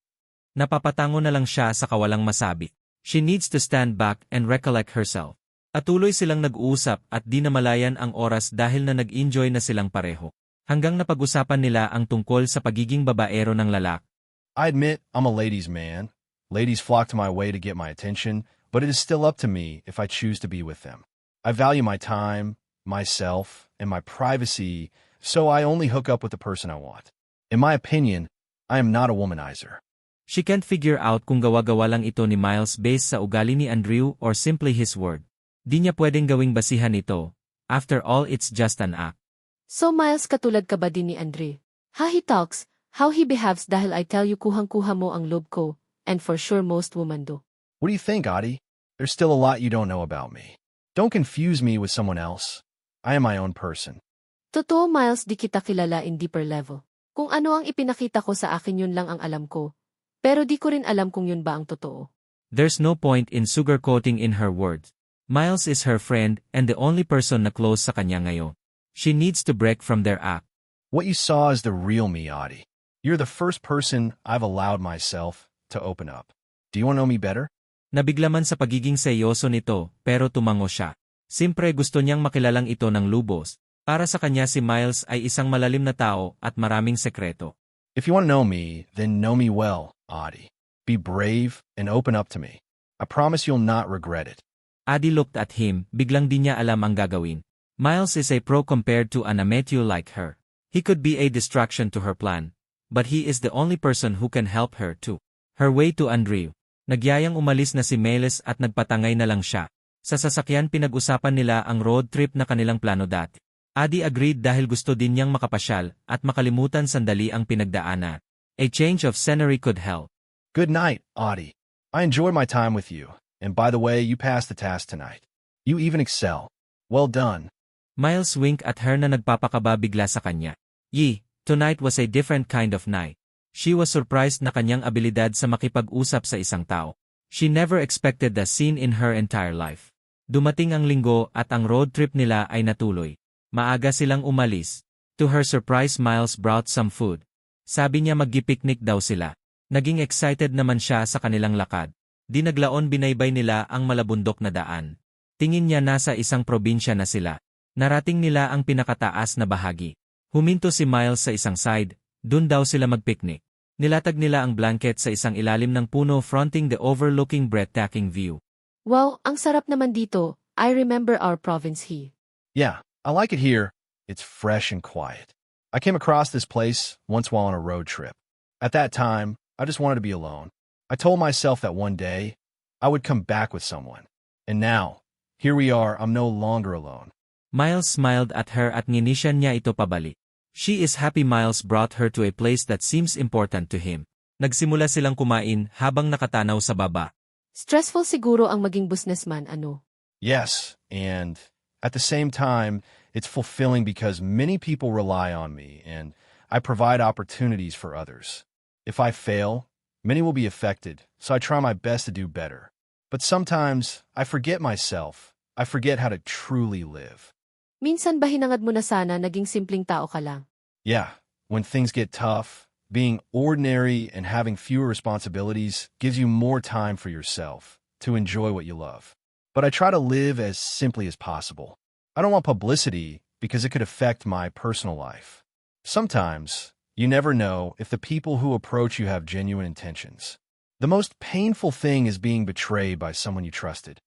Napapatango na lang siya sa kawalang masabi. She needs to stand back and recollect herself. At tuloy silang nag-uusap at di namalayan ang oras dahil na nag-enjoy na silang pareho. Hanggang napag-usapan nila ang tungkol sa pagiging babaero ng lalaki. I admit I'm a ladies' man. Ladies flock to my way to get my attention, but it is still up to me if I choose to be with them. I value my time, myself, and my privacy, so I only hook up with the person I want. In my opinion, I am not a womanizer. She can't figure out kung gawa-gawa lang ito ni Miles based sa ugali ni Andrew or simply his word. Di niya pwedeng gawing basihan ito. After all, it's just an act. So Miles, katulad ka ba din ni Andre? How he talks, how he behaves dahil I tell you kuhang-kuha mo ang loob ko, and for sure most women do. What do you think, Adi? There's still a lot you don't know about me. Don't confuse me with someone else. I am my own person. Totoo, Miles, di kita kilala in deeper level. Kung ano ang ipinakita ko sa akin yun lang ang alam ko. Pero di ko rin alam kung yun ba ang totoo. There's no point in sugarcoating in her words. Miles is her friend and the only person na close sa kanya ngayon. She needs to break from their act. What you saw is the real me, Adi. You're the first person I've allowed myself to open up. Do you want to know me better? Nabigla man sa pagiging seryoso nito, pero tumango siya. Simpre gusto niyang makilalang ito ng lubos. Para sa kanya si Miles ay isang malalim na tao at maraming sekreto. If you want to know me, then know me well, Adi. Be brave and open up to me. I promise you'll not regret it. Adi looked at him, biglang di niya alam ang gagawin. Miles is a pro compared to an amateur like her. He could be a distraction to her plan, but he is the only person who can help her too. Her way to Andrew. Nagyayang umalis na si Miles at nagpatangay na lang siya. Sa sasakyan pinag-usapan nila ang road trip na kanilang plano dati. Adi agreed dahil gusto din niyang makapasyal at makalimutan sandali ang pinagdaanan. A change of scenery could help. Good night, Adi. I enjoyed my time with you. And by the way, you passed the task tonight. You even excel. Well done. Miles winked at her na nagpapakaba bigla sa kanya. Tonight was a different kind of night. She was surprised na kanyang abilidad sa makipag-usap sa isang tao. She never expected the scene in her entire life. Dumating ang linggo at ang road trip nila ay natuloy. Maaga silang umalis. To her surprise, Miles brought some food. Sabi niya maggi-picnic daw sila. Naging excited naman siya sa kanilang lakad. Di naglaon binaybay nila ang malabundok na daan. Tingin niya nasa isang probinsya na sila. Narating nila ang pinakataas na bahagi. Huminto si Miles sa isang side, dun daw sila magpicnic. Nilatag nila ang blanket sa isang ilalim ng puno fronting the overlooking breathtaking view. Wow, ang sarap naman dito. I remember our province here. Yeah, I like it here. It's fresh and quiet. I came across this place once while on a road trip. At that time, I just wanted to be alone. I told myself that one day, I would come back with someone. And now, here we are, I'm no longer alone. Miles smiled at her at nginisyan niya ito pabalik. She is happy Miles brought her to a place that seems important to him. Nagsimula silang kumain habang nakatanaw sa baba. Stressful siguro ang maging businessman, ano? Yes, and at the same time, it's fulfilling because many people rely on me, and I provide opportunities for others. If I fail, many will be affected, so I try my best to do better. But sometimes, I forget myself. I forget how to truly live. Minsan ba hinangad mo na sana naging simpleng tao ka lang? Yeah, when things get tough, being ordinary and having fewer responsibilities gives you more time for yourself, to enjoy what you love. But I try to live as simply as possible. I don't want publicity because it could affect my personal life. Sometimes, you never know if the people who approach you have genuine intentions. The most painful thing is being betrayed by someone you trusted.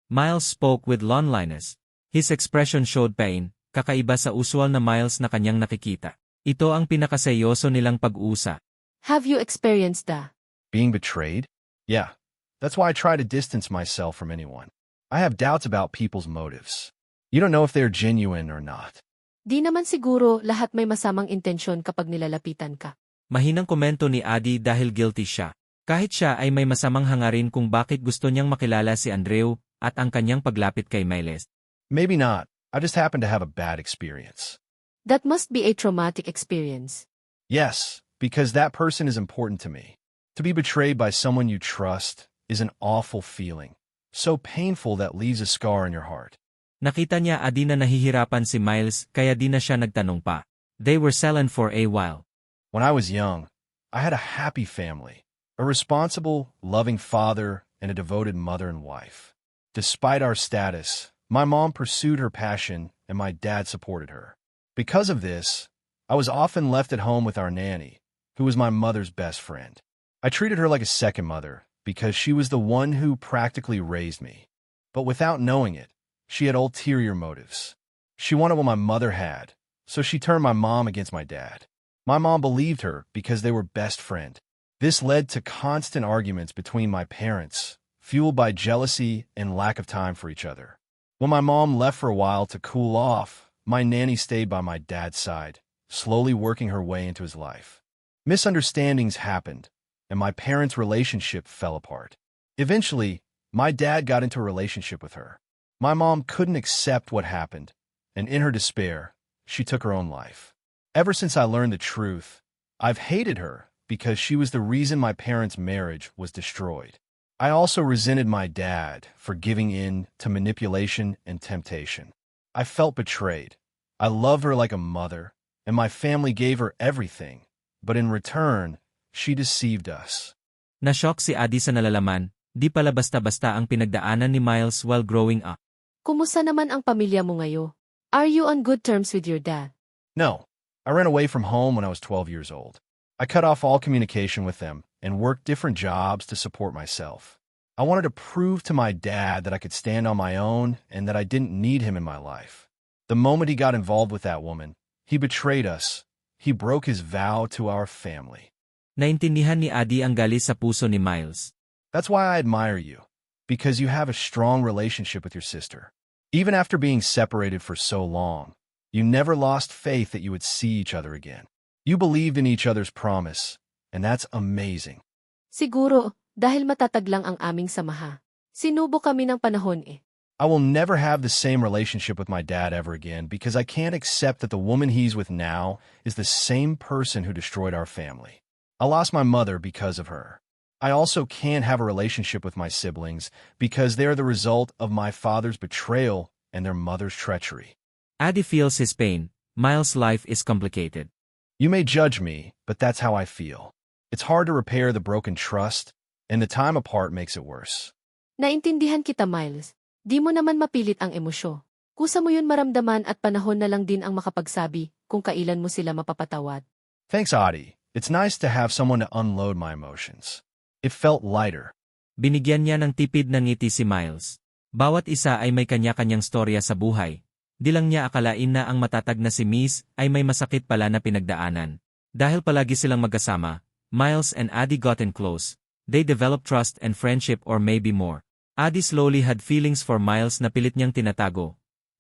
Miles spoke with loneliness. His expression showed pain, kakaiba sa usual na Miles na kanyang nakikita. Ito ang pinakaseryoso nilang pag-uusap. Have you experienced that? Being betrayed? Yeah, that's why I try to distance myself from anyone. I have doubts about people's motives. You don't know if they're genuine or not. Di naman siguro lahat may masamang intensyon kapag nilalapitan ka. Mahinang komento ni Adi dahil guilty siya. Kahit siya ay may masamang hangarin kung bakit gusto niyang makilala si Andrew at ang kanyang paglapit kay Miles. Maybe not. I just happen to have a bad experience. That must be a traumatic experience. Yes, because that person is important to me. To be betrayed by someone you trust is an awful feeling. So painful that leaves a scar in your heart. Nakita niya Adi na nahihirapan si Miles kaya di na siya nagtanong pa. They were silent for a while. When I was young, I had a happy family. A responsible, loving father and a devoted mother and wife. Despite our status, my mom pursued her passion and my dad supported her. Because of this, I was often left at home with our nanny, who was my mother's best friend. I treated her like a second mother because she was the one who practically raised me. But without knowing it, she had ulterior motives. She wanted what my mother had, so she turned my mom against my dad. My mom believed her because they were best friend. This led to constant arguments between my parents, fueled by jealousy and lack of time for each other. When my mom left for a while to cool off, my nanny stayed by my dad's side, slowly working her way into his life. Misunderstandings happened, and my parents' relationship fell apart. Eventually, my dad got into a relationship with her. My mom couldn't accept what happened, and in her despair, she took her own life. Ever since I learned the truth, I've hated her because she was the reason my parents' marriage was destroyed. I also resented my dad for giving in to manipulation and temptation. I felt betrayed. I loved her like a mother, and my family gave her everything, but in return, she deceived us. Nashock si Adi sa nalalaman, di pala basta-basta ang pinagdaanan ni Miles while growing up. Kumusta naman ang pamilya mo ngayon? Are you on good terms with your dad? No, I ran away from home when I was 12 years old. I cut off all communication with them and worked different jobs to support myself. I wanted to prove to my dad that I could stand on my own and that I didn't need him in my life. The moment he got involved with that woman, he betrayed us. He broke his vow to our family. Naintindihan ni Adi ang galis sa puso ni Miles. That's why I admire you, because you have a strong relationship with your sister. Even after being separated for so long, you never lost faith that you would see each other again. You believed in each other's promise, and that's amazing. Siguro, dahil matatag lang ang aming samaha. Sinubo kami ng panahon eh. I will never have the same relationship with my dad ever again because I can't accept that the woman he's with now is the same person who destroyed our family. I lost my mother because of her. I also can't have a relationship with my siblings because they're the result of my father's betrayal and their mother's treachery. Adi feels his pain. Miles' life is complicated. You may judge me, but that's how I feel. It's hard to repair the broken trust, and the time apart makes it worse. Naintindihan kita, Miles. Di mo naman mapilit ang emosyo. Kusa mo yun maramdaman at panahon na lang din ang makapagsabi kung kailan mo sila mapapatawad. Thanks, Adi. It's nice to have someone to unload my emotions. It felt lighter. Binigyan niya ng tipid na ngiti si Miles. Bawat isa ay may kanya-kanyang storya sa buhay. Di lang niya akalain na ang matatag na si Miss ay may masakit pala na pinagdaanan. Dahil palagi silang magkasama, Miles and Adi gotten close. They developed trust and friendship or maybe more. Adi slowly had feelings for Miles na pilit niyang tinatago.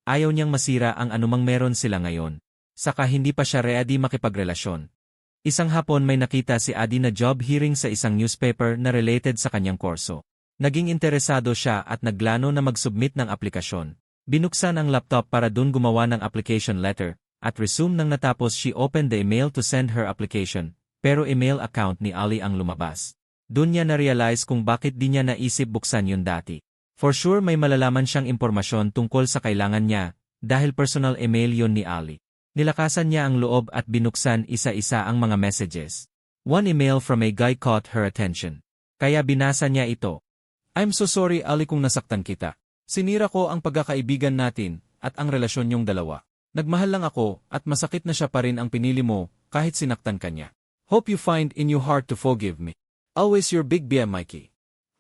Ayaw niyang masira ang anumang meron sila ngayon. Saka hindi pa siya ready makipagrelasyon. Isang hapon may nakita si Adi na job hearing sa isang newspaper na related sa kanyang kurso. Naging interesado siya at naglano na mag-submit ng aplikasyon. Binuksan ang laptop para dun gumawa ng application letter, at resume nang natapos she opened the email to send her application, pero email account ni Ali ang lumabas. Dun niya na-realize kung bakit di niya naisip buksan yun dati. For sure may malalaman siyang impormasyon tungkol sa kailangan niya, dahil personal email yun ni Ali. Nilakasan niya ang loob at binuksan isa-isa ang mga messages. One email from a guy caught her attention. Kaya binasa niya ito. I'm so sorry Ali kung nasaktan kita. Sinira ko ang pagkakaibigan natin at ang relasyon niyong dalawa. Nagmahal lang ako at masakit na siya pa rin ang pinili mo kahit sinaktan ka niya. Hope you find in your heart to forgive me. Always your big bear Mikey.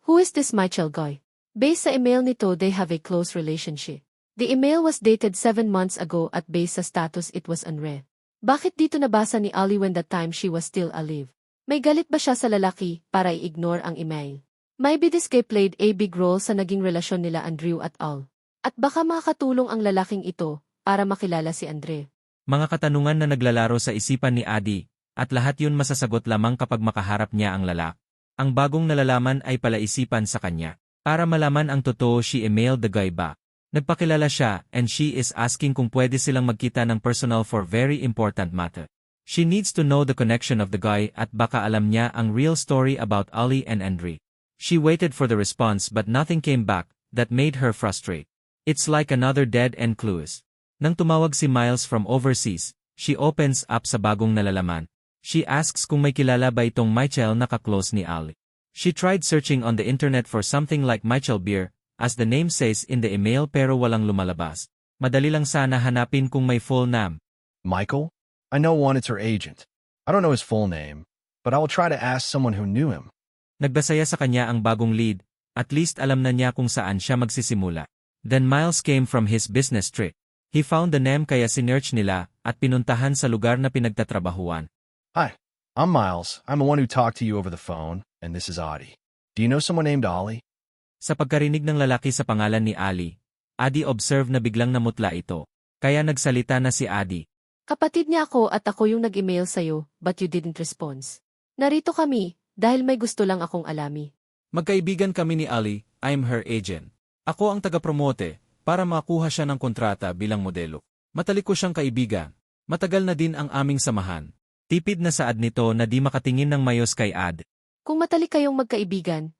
Who is this Michael guy? Based sa email nito they have a close relationship. The email was dated 7 months ago at based sa status it was unread. Bakit dito nabasa ni Ali when that time she was still alive? May galit ba siya sa lalaki para i-ignore ang email? Maybe this guy played a big role sa naging relasyon nila Andrew at Al. At baka makakatulong ang lalaking ito para makilala si Andre. Mga katanungan na naglalaro sa isipan ni Adi, at lahat yun masasagot lamang kapag makaharap niya ang lalak. Ang bagong nalalaman ay palaisipan sa kanya. Para malaman ang totoo she emailed the guy back. Nagpakilala siya and she is asking kung pwede silang magkita ng personal for very important matter. She needs to know the connection of the guy at baka alam niya ang real story about Ali and Andre. She waited for the response but nothing came back, that made her frustrate. It's like another dead-end clues. Nang tumawag si Miles from overseas, she opens up sa bagong nalalaman. She asks kung may kilala ba itong Michael na ka-close ni Ali. She tried searching on the internet for something like Michael Beer, as the name says in the email pero walang lumalabas. Madali lang sana hanapin kung may full name. Michael? I know one, it's her agent. I don't know his full name, but I will try to ask someone who knew him. Nagbasaya sa kanya ang bagong lead, at least alam na niya kung saan siya magsisimula. Then Miles came from his business trip. He found the name kaya sinearch nila at pinuntahan sa lugar na pinagtatrabahuan. Hi, I'm Miles. I'm the one who talked to you over the phone, and this is Adi. Do you know someone named Ollie? Sa pagkarinig ng lalaki sa pangalan ni Ali, Adi observed na biglang namutla ito. Kaya nagsalita na si Adi. Kapatid niya ako at ako yung nag-email sa'yo, but you didn't respond. Narito kami, dahil may gusto lang akong alami. Magkaibigan kami ni Ali, I'm her agent. Ako ang taga-promote, para makuha siya ng kontrata bilang modelo. Matalik ko siyang kaibigan. Matagal na din ang aming samahan. Tipid na saad nito na di makatingin ng mayos kay Ad. Kung matalik kayong magkaibigan,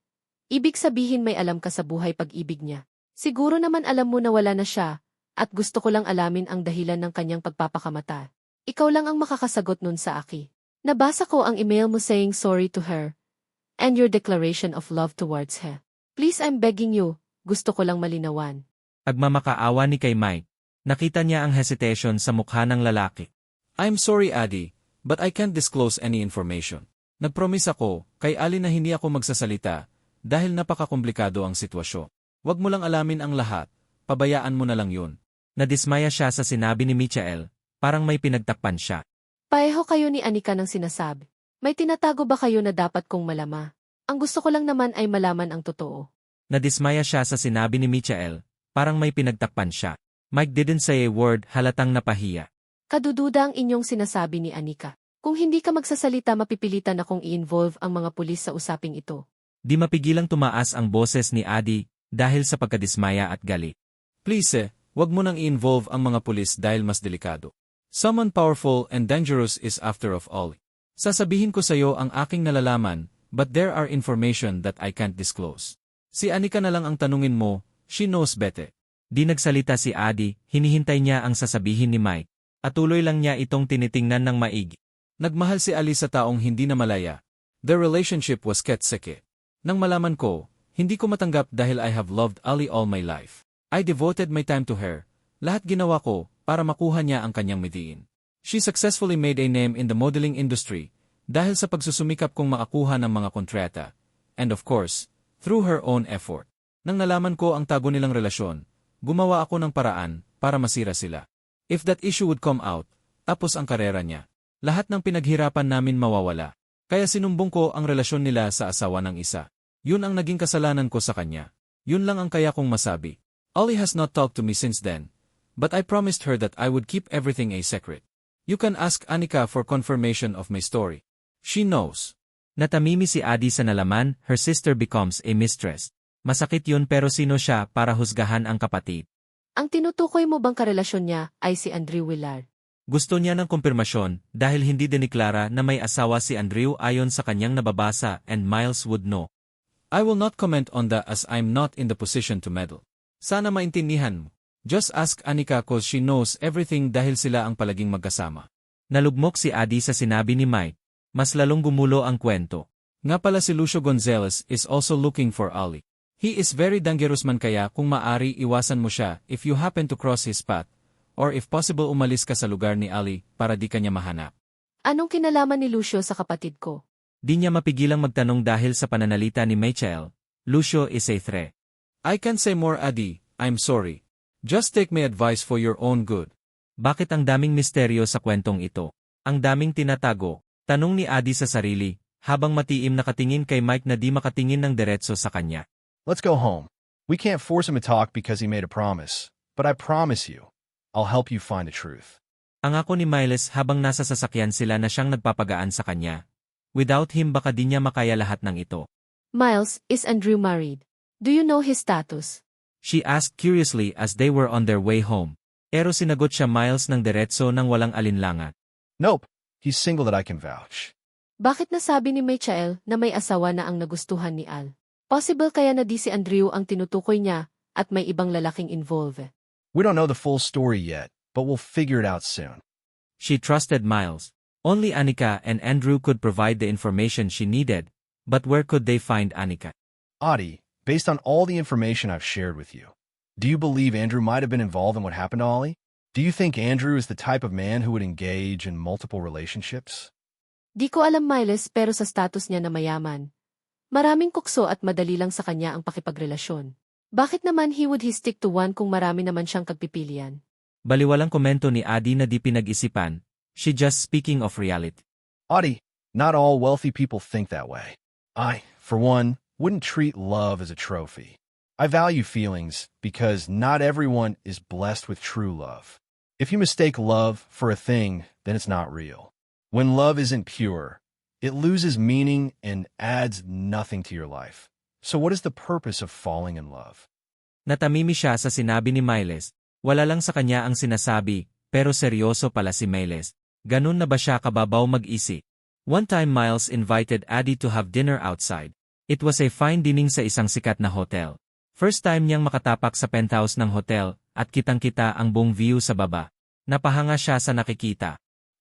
ibig sabihin may alam ka sa buhay pag-ibig niya. Siguro naman alam mo na wala na siya, at gusto ko lang alamin ang dahilan ng kanyang pagpapakamata. Ikaw lang ang makakasagot nun sa aki. Nabasa ko ang email mo saying sorry to her and your declaration of love towards her. Please, I'm begging you, gusto ko lang malinawan. Agmamakaawa ni kay Mike. Nakita niya ang hesitation sa mukha ng lalaki. I'm sorry, Adi, but I can't disclose any information. Nagpromise ako kay Ali na hindi ako magsasalita dahil napakakomplikado ang sitwasyon. Huwag mo lang alamin ang lahat, pabayaan mo na lang yun. Nadismaya siya sa sinabi ni Michael, parang may pinagtakpan siya. Pareho kayo ni Anika ng sinasabi. May tinatago ba kayo na dapat kong malama? Ang gusto ko lang naman ay malaman ang totoo. Nadismaya siya sa sinabi ni Michael, parang may pinagtakpan siya. Mike didn't say a word, halatang napahiya. Kadududa ang inyong sinasabi ni Anika. Kung hindi ka magsasalita, mapipilitan akong i-involve ang mga pulis sa usaping ito. Di mapigilang tumaas ang boses ni Adi dahil sa pagkadismaya at galit. Please wag mo nang i-involve ang mga pulis dahil mas delikado. Someone powerful and dangerous is after of all. Sasabihin ko sa iyo ang aking nalalaman, but there are information that I can't disclose. Si Anika na lang ang tanungin mo, she knows better. Di nagsalita si Adi, hinihintay niya ang sasabihin ni Mike. At tuloy lang niya itong tinitingnan ng maigi. Nagmahal si Ali sa taong hindi na malaya. Their relationship was ketseke. Nang malaman ko, hindi ko matanggap dahil I have loved Ali all my life. I devoted my time to her. Lahat ginawa ko para makuha niya ang kanyang mitiin. She successfully made a name in the modeling industry dahil sa pagsusumikap kong makakuha ng mga kontrata. And of course, through her own effort. Nang nalaman ko ang tago nilang relasyon, gumawa ako ng paraan para masira sila. If that issue would come out, tapos ang karera niya, lahat ng pinaghirapan namin mawawala. Kaya sinumbong ko ang relasyon nila sa asawa ng isa. Yun ang naging kasalanan ko sa kanya. Yun lang ang kaya kong masabi. Ollie has not talked to me since then, but I promised her that I would keep everything a secret. You can ask Anika for confirmation of my story. She knows. Natamimi si Adi sa nalaman, her sister becomes a mistress. Masakit yun pero sino siya para husgahan ang kapatid? Ang tinutukoy mo bang karelasyon niya ay si Andrew Willard? Gusto niya ng kumpirmasyon dahil hindi diniklara na may asawa si Andrew ayon sa kanyang nababasa and Miles would know. I will not comment on that as I'm not in the position to meddle. Sana maintindihan mo. Just ask Anika cause she knows everything dahil sila ang palaging magkasama. Nalugmok si Adi sa sinabi ni Mike. Mas lalong gumulo ang kwento. Nga pala si Lucio Gonzalez is also looking for Ali. He is very dangerous man kaya kung maari iwasan mo siya if you happen to cross his path, or if possible umalis ka sa lugar ni Ali para di kanya mahanap. Anong kinalaman ni Lucio sa kapatid ko? Di niya mapigilang magtanong dahil sa pananalita ni Michael. Lucio is a threat. I can't say more, Adi, I'm sorry. Just take my advice for your own good. Bakit ang daming misteryo sa kwentong ito? Ang daming tinatago. Tanong ni Adi sa sarili, habang matiim nakatingin kay Mike na di makatingin ng diretso sa kanya. Let's go home. We can't force him to talk because he made a promise, but I promise you, I'll help you find the truth. Ang ako ni Miles habang nasa sasakyan sila na siyang nagpapagaan sa kanya. Without him baka di niya makaya lahat ng ito. Miles, is Andrew married? Do you know his status? She asked curiously as they were on their way home. Pero sinagot siya Miles ng diretso nang walang alinlangan. Nope, he's single that I can vouch. Bakit nasabi ni Michael na may asawa na ang nagustuhan ni Al? Possible kaya na di si Andrew ang tinutukoy niya at may ibang lalaking involved? We don't know the full story yet, but we'll figure it out soon. She trusted Miles. Only Anika and Andrew could provide the information she needed, but where could they find Anika? Adi, based on all the information I've shared with you, do you believe Andrew might have been involved in what happened to Ollie? Do you think Andrew is the type of man who would engage in multiple relationships? Di ko alam, Miles, pero sa status niya na mayaman. Maraming kukso at madali lang sa kanya ang pakipagrelasyon. Bakit naman he stick to one kung marami naman siyang kagpipilian? Baliwalang komento ni Adi na di pinag-isipan. She just speaking of reality. Adi, not all wealthy people think that way. I, for one, wouldn't treat love as a trophy. I value feelings because not everyone is blessed with true love. If you mistake love for a thing, then it's not real. When love isn't pure, it loses meaning and adds nothing to your life. So what is the purpose of falling in love? Natamimi siya sa sinabi ni Miles. Wala lang sa kanya ang sinasabi, pero seryoso pala si Miles. Ganun na ba siya kababaw mag-isip? One time Miles invited Adi to have dinner outside. It was a fine dining sa isang sikat na hotel. First time niyang makatapak sa penthouse ng hotel at kitang-kita ang buong view sa baba. Napahanga siya sa nakikita.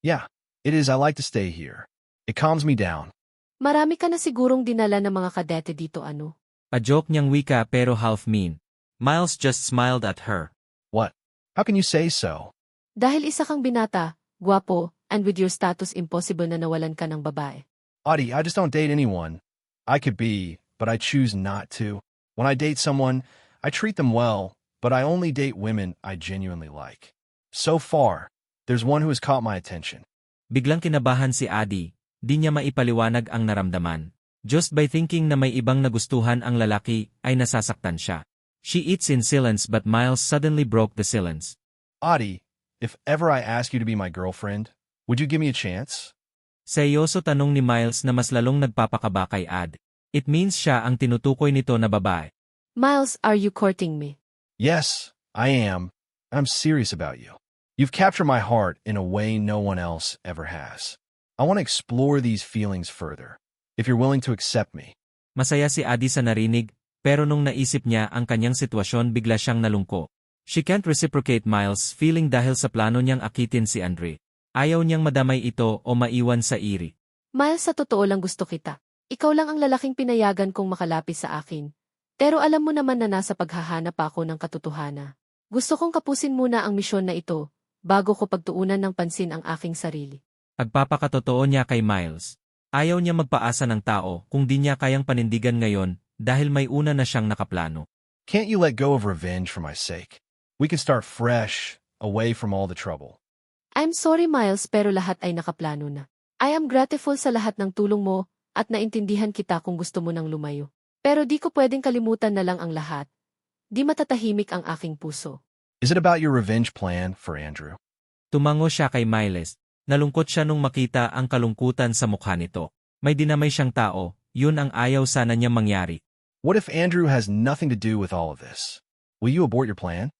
Yeah, it is. I like to stay here. It calms me down. Marami ka na sigurong dinala ng mga kadete dito ano. Pa-joke niyang wika pero half mean. Miles just smiled at her. What? How can you say so? Dahil isa kang binata, guwapo, and with your status impossible na nawalan ka ng babae. Audie, I just don't date anyone. I could be, but I choose not to. When I date someone, I treat them well, but I only date women I genuinely like. So far, there's one who has caught my attention. Biglang kinabahan si Adi, di niya maipaliwanag ang naramdaman. Just by thinking na may ibang nagustuhan ang lalaki, ay nasasaktan siya. She eats in silence but Miles suddenly broke the silence. Audie, if ever I ask you to be my girlfriend, would you give me a chance? Seryoso tanong ni Miles na mas lalong nagpapakaba kay Ad. It means siya ang tinutukoy nito na babae. Miles, are you courting me? Yes, I am. I'm serious about you. You've captured my heart in a way no one else ever has. I want to explore these feelings further, if you're willing to accept me. Masaya si Adi sa narinig, pero nung naisip niya ang kanyang sitwasyon bigla siyang nalungko. She can't reciprocate Miles' feeling dahil sa plano niyang akitin si Andre. Ayaw niyang madamay ito o maiwan sa iri. Miles, sa totoo lang gusto kita. Ikaw lang ang lalaking pinayagan kong makalapit sa akin. Pero alam mo naman na nasa paghahanap ako ng katotohanan. Gusto kong kapusin muna ang misyon na ito, bago ko pagtuunan ng pansin ang aking sarili. Pagpapakatotoo niya kay Miles. Ayaw niya magpaasa ng tao kung di niya kayang panindigan ngayon dahil may una na siyang nakaplano. Can't you let go of revenge for my sake? We can start fresh, away from all the trouble. I'm sorry Miles pero lahat ay nakaplano na. I am grateful sa lahat ng tulong mo at naintindihan kita kung gusto mo nang lumayo. Pero di ko pwedeng kalimutan na lang ang lahat. Di matatahimik ang aking puso. Is it about your revenge plan for Andrew? Tumango siya kay Miles. Nalungkot siya nung makita ang kalungkutan sa mukha nito. May dinamay siyang tao, yun ang ayaw sana niyang mangyari. What if Andrew has nothing to do with all of this? Will you abort your plan?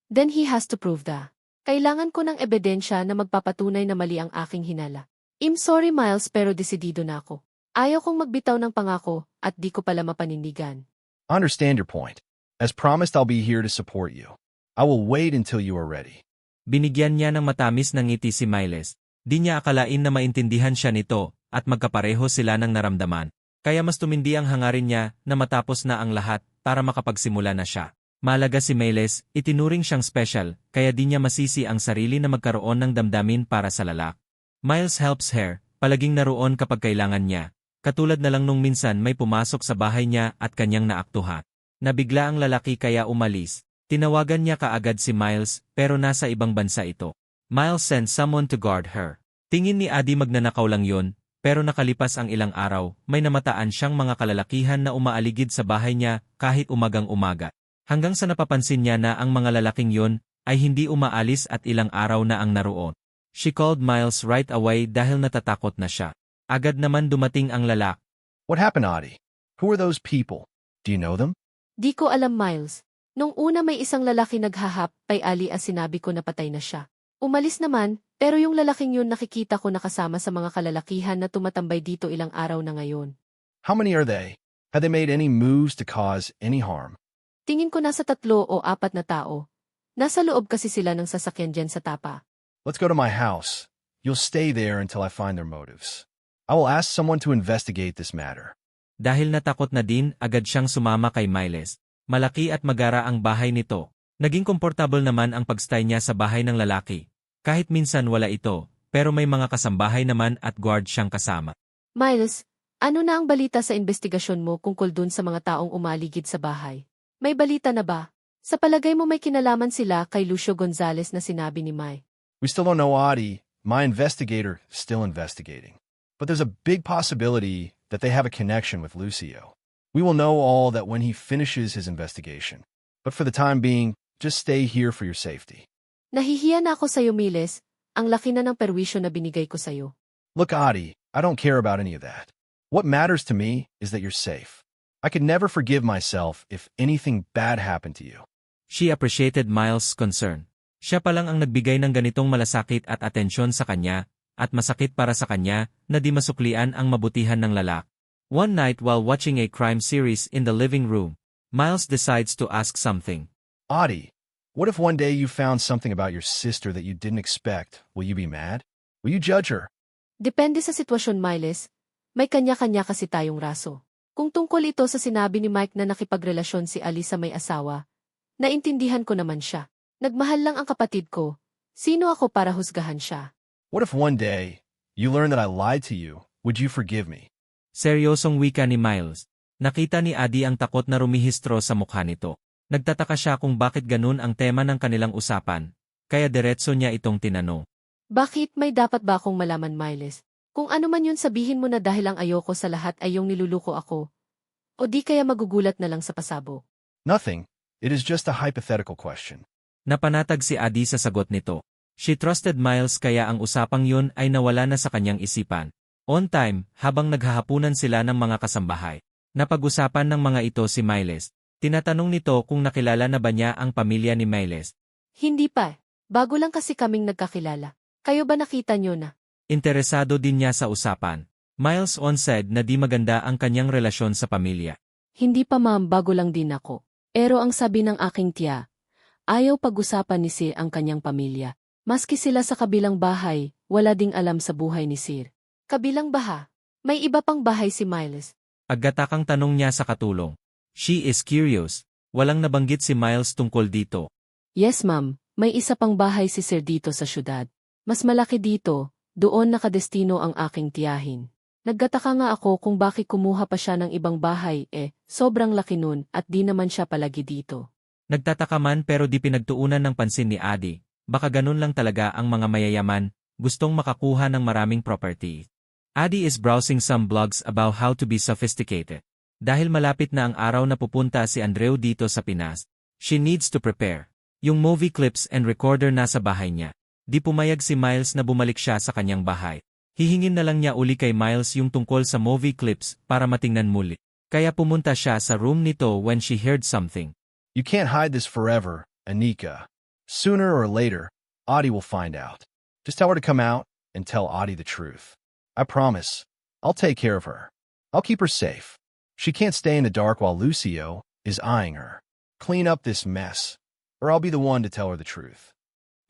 Then he has to prove that. Kailangan ko ng ebidensya na magpapatunay na mali ang aking hinala. I'm sorry Miles pero desidido na ako. Ayaw kong magbitaw ng pangako at di ko pala mapanindigan. I understand your point. As promised, I'll be here to support you. I will wait until you are ready. Binigyan niya ng matamis na ngiti si Miles. Di niya akalain na maintindihan siya nito at magkapareho sila ng naramdaman. Kaya mas tumindi ang hangarin niya na matapos na ang lahat para makapagsimula na siya. Malaga si Miles, itinuring siyang special, kaya di niya masisi ang sarili na magkaroon ng damdamin para sa lalak. Miles helps her, palaging naroon kapag kailangan niya. Katulad na lang nung minsan may pumasok sa bahay niya at kanyang naaktuhan. Nabigla ang lalaki kaya umalis. Tinawagan niya kaagad si Miles, pero nasa ibang bansa ito. Miles sent someone to guard her. Tingin ni Adi magnanakaw lang yun, pero nakalipas ang ilang araw, may namataan siyang mga kalalakihan na umaaligid sa bahay niya kahit umagang-umaga. Hanggang sa napapansin niya na ang mga lalaking yun ay hindi umaalis at ilang araw na ang naroon. She called Miles right away dahil natatakot na siya. Agad naman dumating ang lalak. What happened, Audie? Who are those people? Do you know them? Di ko alam Miles. Nung una may isang lalaki naghahap, kay Ali ang sinabi ko na patay na siya. Umalis naman, pero yung lalaking yun nakikita ko nakasama sa mga kalalakihan na tumatambay dito ilang araw na ngayon. How many are they? Have they made any moves to cause any harm? Tingin ko nasa 3 o 4 na tao. Nasa loob kasi sila ng sasakyan dyan sa tapa. Let's go to my house. You'll stay there until I find their motives. I will ask someone to investigate this matter. Dahil natakot na din, agad siyang sumama kay Miles. Malaki at magara ang bahay nito. Naging komportable naman ang pagstay niya sa bahay ng lalaki. Kahit minsan wala ito, pero may mga kasambahay naman at guard siyang kasama. Miles, ano na ang balita sa investigasyon mo kungkol dun sa mga taong umaligid sa bahay? May balita na ba? Sa palagay mo may kinalaman sila kay Lucio Gonzales na sinabi ni Mai. We still don't know Audie. My investigator is still investigating. But there's a big possibility that they have a connection with Lucio. We will know all that when he finishes his investigation. But for the time being, just stay here for your safety. Nahihiya na ako sa'yo, Miles. Ang laki na ng perwisyo na binigay ko sa'yo. Look, Audie, I don't care about any of that. What matters to me is that you're safe. I could never forgive myself if anything bad happened to you. She appreciated Miles' concern. Siya pa lang ang nagbigay ng ganitong malasakit at atensyon sa kanya, at masakit para sa kanya na di masuklian ang mabutihan ng lalak. One night while watching a crime series in the living room, Miles decides to ask something. Audie, what if one day you found something about your sister that you didn't expect? Will you be mad? Will you judge her? Depende sa sitwasyon, Miles. May kanya-kanya kasi tayong raso. Kung tungkol ito sa sinabi ni Mike na nakipagrelasyon si Ali sa may asawa, naintindihan ko naman siya. Nagmahal lang ang kapatid ko. Sino ako para husgahan siya? What if one day, you learn that I lied to you? Would you forgive me? Seryosong wika ni Miles. Nakita ni Adi ang takot na rumihistro sa mukha nito. Nagtataka siya kung bakit ganun ang tema ng kanilang usapan, kaya diretso niya itong tinanong. Bakit may dapat ba akong malaman, Miles? Kung ano man yun sabihin mo na dahil ang ayoko sa lahat ay yung niluluko ako. O di kaya magugulat na lang sa pasabog. Nothing. It is just a hypothetical question. Napanatag si Adi sa sagot nito. She trusted Miles kaya ang usapang yun ay nawala na sa kanyang isipan. On time, habang naghahapunan sila ng mga kasambahay. Napag-usapan ng mga ito si Miles. Tinatanong nito kung nakilala na ba niya ang pamilya ni Miles. Hindi pa. Bago lang kasi kaming nagkakilala. Kayo ba nakita nyo na? Interesado din niya sa usapan. Miles said na di maganda ang kanyang relasyon sa pamilya. Hindi pa ma'am, bago lang din ako. Pero ang sabi ng aking tiya, ayaw pag-usapan ni Sir ang kanyang pamilya. Maski sila sa kabilang bahay, wala ding alam sa buhay ni Sir. Kabilang baha? May iba pang bahay si Miles. Aggatakang tanong niya sa katulong. She is curious. Walang nabanggit si Miles tungkol dito. Yes ma'am, may isa pang bahay si Sir dito sa syudad. Mas malaki dito, doon nakadestino ang aking tiyahin. Naggataka nga ako kung bakit kumuha pa siya ng ibang bahay sobrang laki nun at di naman siya palagi dito. Nagtataka man pero di pinagtuunan ng pansin ni Adi. Baka ganun lang talaga ang mga mayayaman, gustong makakuha ng maraming property. Adi is browsing some blogs about how to be sophisticated. Dahil malapit na ang araw na pupunta si Andreu dito sa Pinas, she needs to prepare. Yung movie clips and recorder nasa bahay niya. Di pumayag si Miles na bumalik siya sa kanyang bahay. Hihingin na lang niya uli kay Miles yung tungkol sa movie clips para matingnan muli. Kaya pumunta siya sa room nito when she heard something. You can't hide this forever, Anika. Sooner or later, Adi will find out. Just tell her to come out and tell Adi the truth. I promise. I'll take care of her. I'll keep her safe. She can't stay in the dark while Lucio is eyeing her. Clean up this mess, or I'll be the one to tell her the truth.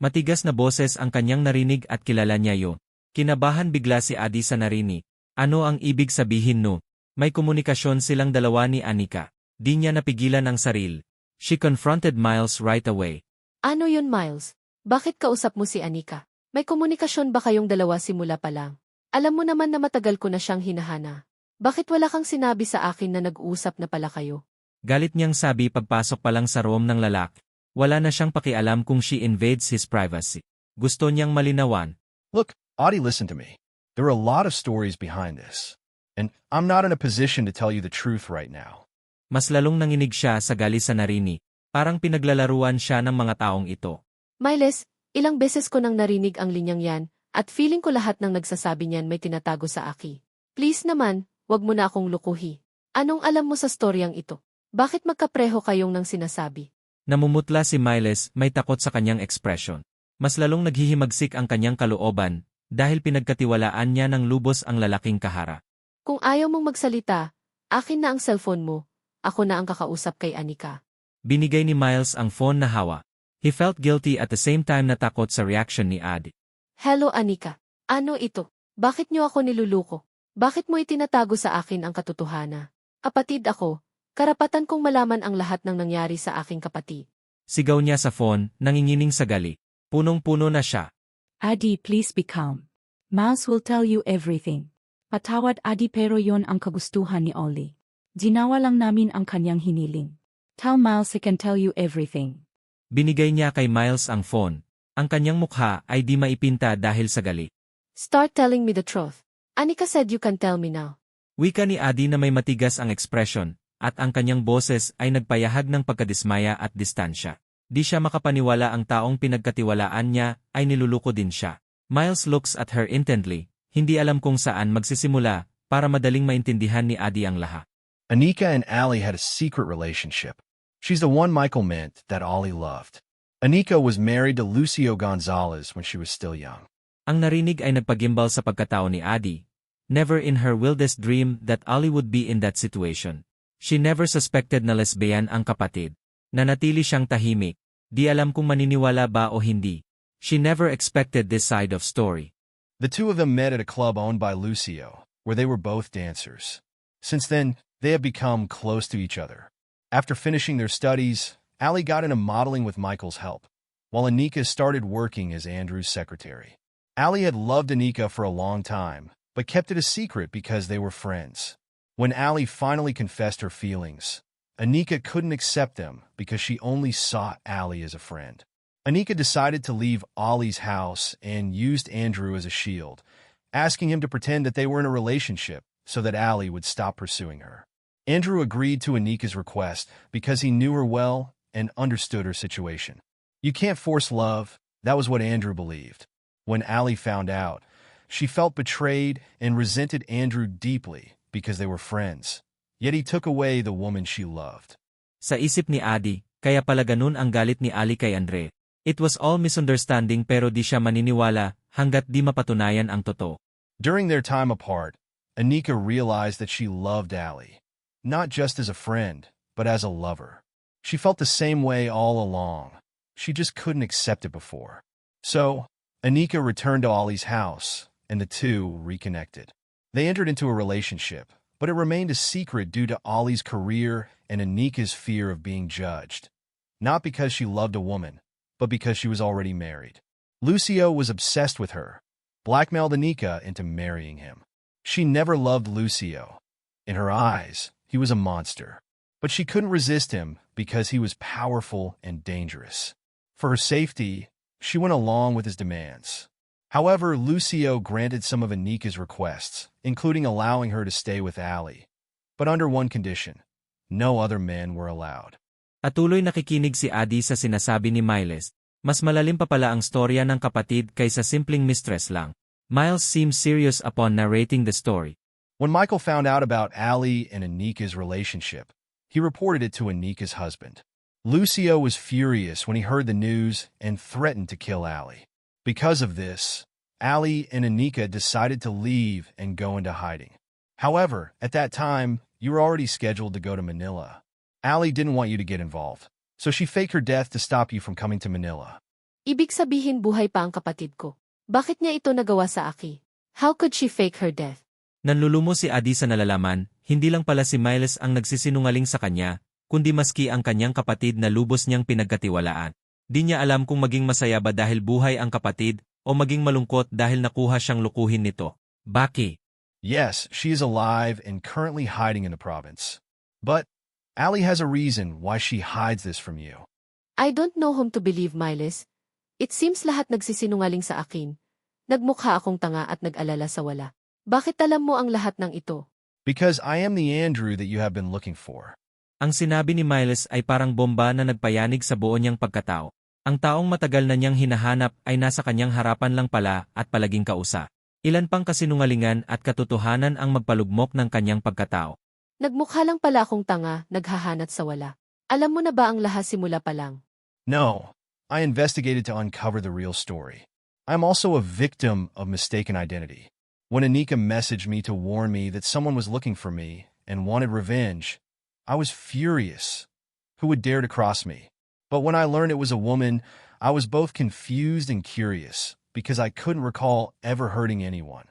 Matigas na boses ang kanyang narinig at kilala niya yun. Kinabahan bigla si Adi sa narinig. Ano ang ibig sabihin no? May komunikasyon silang dalawa ni Anika. Di niya napigilan ang sarili. She confronted Miles right away. Ano yun, Miles? Bakit kausap mo si Anika? May komunikasyon ba kayong dalawa simula pa lang? Alam mo naman na matagal ko na siyang hinahana. Bakit wala kang sinabi sa akin na nag-uusap na pala kayo? Galit niyang sabi pagpasok pa lang sa room ng lalaki. Wala na siyang pakialam kung she invades his privacy. Gusto niyang malinawan. Look, Adi, listen to me. There are a lot of stories behind this. And I'm not in a position to tell you the truth right now. Mas lalong nanginig siya sa gali sa narinig. Parang pinaglalaruan siya ng mga taong ito. Miles, ilang beses ko nang narinig ang linyang yan, at feeling ko lahat ng nagsasabi niyan may tinatago sa aki. Please naman, wag mo na akong lukuhi. Anong alam mo sa storyang ito? Bakit magkapreho kayong nang sinasabi? Namumutla si Miles, may takot sa kanyang ekspresyon. Mas lalong naghihimagsik ang kanyang kalooban, dahil pinagkatiwalaan niya ng lubos ang lalaking kahara. Kung ayaw mong magsalita, akin na ang cellphone mo. Ako na ang kakausap kay Anika. Binigay ni Miles ang phone na hawa. He felt guilty at the same time na takot sa reaction ni Adi. Hello Anika. Ano ito? Bakit niyo ako niluluko? Bakit mo itinatago sa akin ang katotohanan? Kapatid ako, karapatan kong malaman ang lahat ng nangyari sa aking kapatid. Sigaw niya sa phone, nangingining sa gali. Punong-puno na siya. Adi, please be calm. Miles will tell you everything. Patawad Adi pero yon ang kagustuhan ni Ollie. Ginawa lang namin ang kanyang hiniling. Tell Miles he can tell you everything. Binigay niya kay Miles ang phone. Ang kanyang mukha ay di maipinta dahil sa gali. Start telling me the truth. Anika said you can tell me now. Wika ni Adi na may matigas ang ekspresyon, at ang kanyang boses ay nagpayahag ng pagkadismaya at distansya. Di siya makapaniwala ang taong pinagkatiwalaan niya ay niluluko din siya. Miles looks at her intently, hindi alam kung saan magsisimula para madaling maintindihan ni Adi ang lahat. Anika and Ali had a secret relationship. She's the one Michael meant that Ollie loved. Anika was married to Lucio Gonzalez when she was still young. Ang narinig ay nagpagimbal sa pagkatao ni Adi. Never in her wildest dream that Ollie would be in that situation. She never suspected na lesbian ang kapatid. Nanatili siyang tahimik. Di alam kung maniniwala ba o hindi. She never expected this side of story. The two of them met at a club owned by Lucio, where they were both dancers. Since then, they have become close to each other. After finishing their studies, Ali got into modeling with Michael's help, while Anika started working as Andrew's secretary. Ali had loved Anika for a long time, but kept it a secret because they were friends. When Ali finally confessed her feelings, Anika couldn't accept them because she only saw Ali as a friend. Anika decided to leave Ali's house and used Andrew as a shield, asking him to pretend that they were in a relationship so that Ali would stop pursuing her. Andrew agreed to Anika's request because he knew her well and understood her situation. You can't force love, that was what Andrew believed. When Ali found out, she felt betrayed and resented Andrew deeply because they were friends. Yet he took away the woman she loved. Sa isip ni Adi, kaya pala ganun ang galit ni Ali kay Andre. It was all misunderstanding pero di siya maniniwala hanggat di mapatunayan ang totoo. During their time apart, Anika realized that she loved Ali, not just as a friend, but as a lover. She felt the same way all along. She just couldn't accept it before. So, Anika returned to Ali's house, and the two reconnected. They entered into a relationship, but it remained a secret due to Ali's career and Anika's fear of being judged. Not because she loved a woman, but because she was already married. Lucio was obsessed with her, blackmailed Anika into marrying him. She never loved Lucio. In her eyes, he was a monster. But she couldn't resist him because he was powerful and dangerous. For her safety, she went along with his demands. However, Lucio granted some of Anika's requests, including allowing her to stay with Ali. But under one condition, no other men were allowed. Patuloy nakikinig si Adi sa sinasabi ni Miles. Mas malalim pa pala ang storya ng kapatid kaysa simpleng mistress lang. Miles seemed serious upon narrating the story. When Michael found out about Ali and Anika's relationship, he reported it to Anika's husband. Lucio was furious when he heard the news and threatened to kill Ali. Because of this, Ali and Anika decided to leave and go into hiding. However, at that time, you were already scheduled to go to Manila. Ali didn't want you to get involved, so she faked her death to stop you from coming to Manila. Ibig sabihin buhay pa ang kapatid ko. Bakit niya ito nagawa sa aki? How could she fake her death? Nanlulumo si Adi sa nalalaman, hindi lang pala si Miles ang nagsisinungaling sa kanya, kundi maski ang kanyang kapatid na lubos niyang pinagkatiwalaan. Di niya alam kung maging masaya ba dahil buhay ang kapatid o maging malungkot dahil nakuha siyang lukuhin nito. Baki. Yes, she is alive and currently hiding in the province. But Ali has a reason why she hides this from you. I don't know whom to believe, Miles. It seems lahat nagsisinungaling sa akin. Nagmukha akong tanga at nag-alala sa wala. Bakit alam mo ang lahat ng ito? Because I am the Andrew that you have been looking for. Ang sinabi ni Miles ay parang bomba na nagpayanig sa buo niyang pagkatao. Ang taong matagal na niyang hinahanap ay nasa kanyang harapan lang pala at palaging kausa. Ilan pang kasinungalingan at katotohanan ang magpalugmok ng kanyang pagkatao. Nagmukha lang pala akong tanga, naghahanat sa wala. Alam mo na ba ang lahat simula pa lang? No, I investigated to uncover the real story. I'm also a victim of mistaken identity. When Anika messaged me to warn me that someone was looking for me and wanted revenge, I was furious. Who would dare to cross me? But when I learned it was a woman, I was both confused and curious because I couldn't recall ever hurting anyone,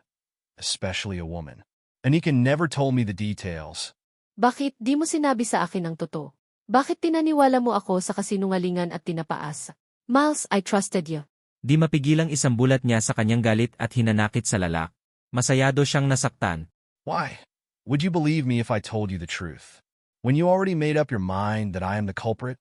especially a woman. Anika never told me the details. Bakit di mo sinabi sa akin ang totoo? Bakit tinaniwala mo ako sa kasinungalingan at tinapaas? Miles, I trusted you. Di mapigilang isang bulat niya sa kanyang galit at hinanakit sa lalak. Masayado siyang nasaktan. Why? Would you believe me if I told you the truth? When you already made up your mind that I am the culprit?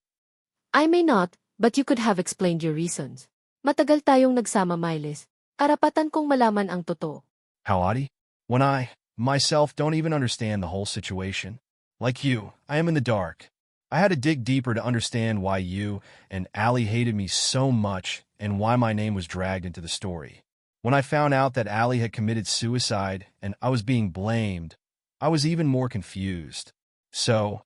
I may not, but you could have explained your reasons. Matagal tayong nagsama, Miles. Karapatan kong malaman ang totoo. How, Adi? When I, myself, don't even understand the whole situation. Like you, I am in the dark. I had to dig deeper to understand why you and Ali hated me so much and why my name was dragged into the story. When I found out that Ali had committed suicide and I was being blamed, I was even more confused. So,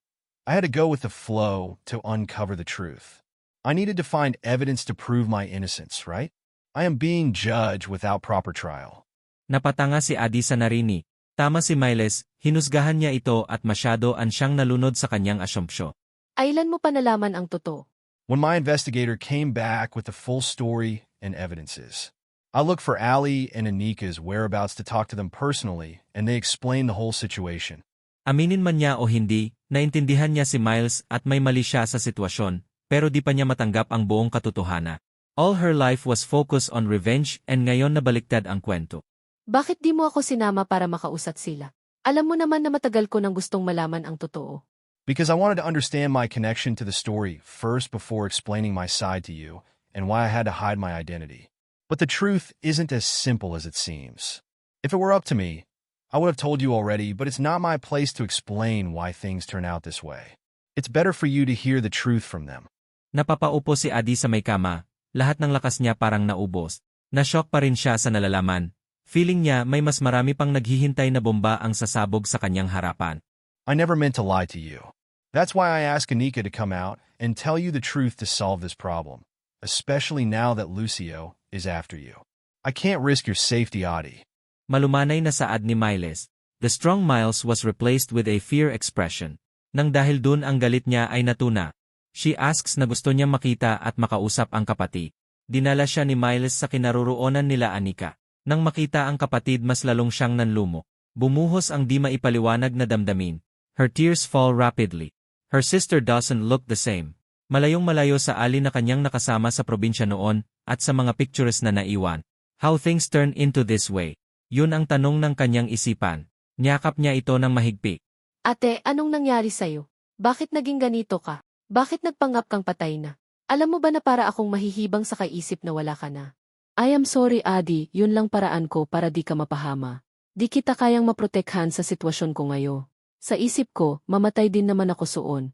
I had to go with the flow to uncover the truth. I needed to find evidence to prove my innocence, right? I am being judged without proper trial. Napatanga si Adi sa narinig. Tama si Miles, hinusgahan niya ito at masyado ang siyang nalunod sa kanyang asumpsyo. Ailan mo pa nalaman ang totoo? When my investigator came back with the full story and evidences. I look for Ali and Anika's whereabouts to talk to them personally, and they explain the whole situation. Aminin man niya o hindi, naintindihan niya si Miles at may mali siya sa sitwasyon, pero di pa niya matanggap ang buong katotohanan. All her life was focused on revenge and ngayon nabaliktad ang kwento. Bakit di mo ako sinama para makausap sila? Alam mo naman na matagal ko nang gustong malaman ang totoo. Because I wanted to understand my connection to the story first before explaining my side to you, and why I had to hide my identity. But the truth isn't as simple as it seems. If it were up to me, I would have told you already, but it's not my place to explain why things turn out this way. It's better for you to hear the truth from them. Napapaupo si Adi sa may kama, lahat ng lakas niya parang naubos. Na-shock pa rin siya sa nalalaman. Feeling niya may mas marami pang naghihintay na bomba ang sasabog sa kanyang harapan. I never meant to lie to you. That's why I asked Anika to come out and tell you the truth to solve this problem, especially now that Lucio is after you. I can't risk your safety, Adi. Malumanay na saad ni Miles. The strong Miles was replaced with a fear expression. Nang dahil dun ang galit niya ay natuna. She asks na gusto niyang makita at makausap ang kapatid. Dinala siya ni Miles sa kinaroroonan nila Anika. Nang makita ang kapatid mas lalong siyang nanlumo. Bumuhos ang di maipaliwanag na damdamin. Her tears fall rapidly. Her sister doesn't look the same. Malayong malayo sa Ali na kanyang nakasama sa probinsya noon, at sa mga pictures na naiwan. How things turn into this way. Yun ang tanong ng kanyang isipan. Niyakap niya ito ng mahigpit. Ate, anong nangyari sa'yo? Bakit naging ganito ka? Bakit nagpanggap kang patay na? Alam mo ba na para akong mahihibang sa kaisip na wala ka na? I am sorry, Adi, yun lang paraan ko para di ka mapahama. Di kita kayang maprotekhan sa sitwasyon ko ngayon. Sa isip ko, mamatay din naman ako soon.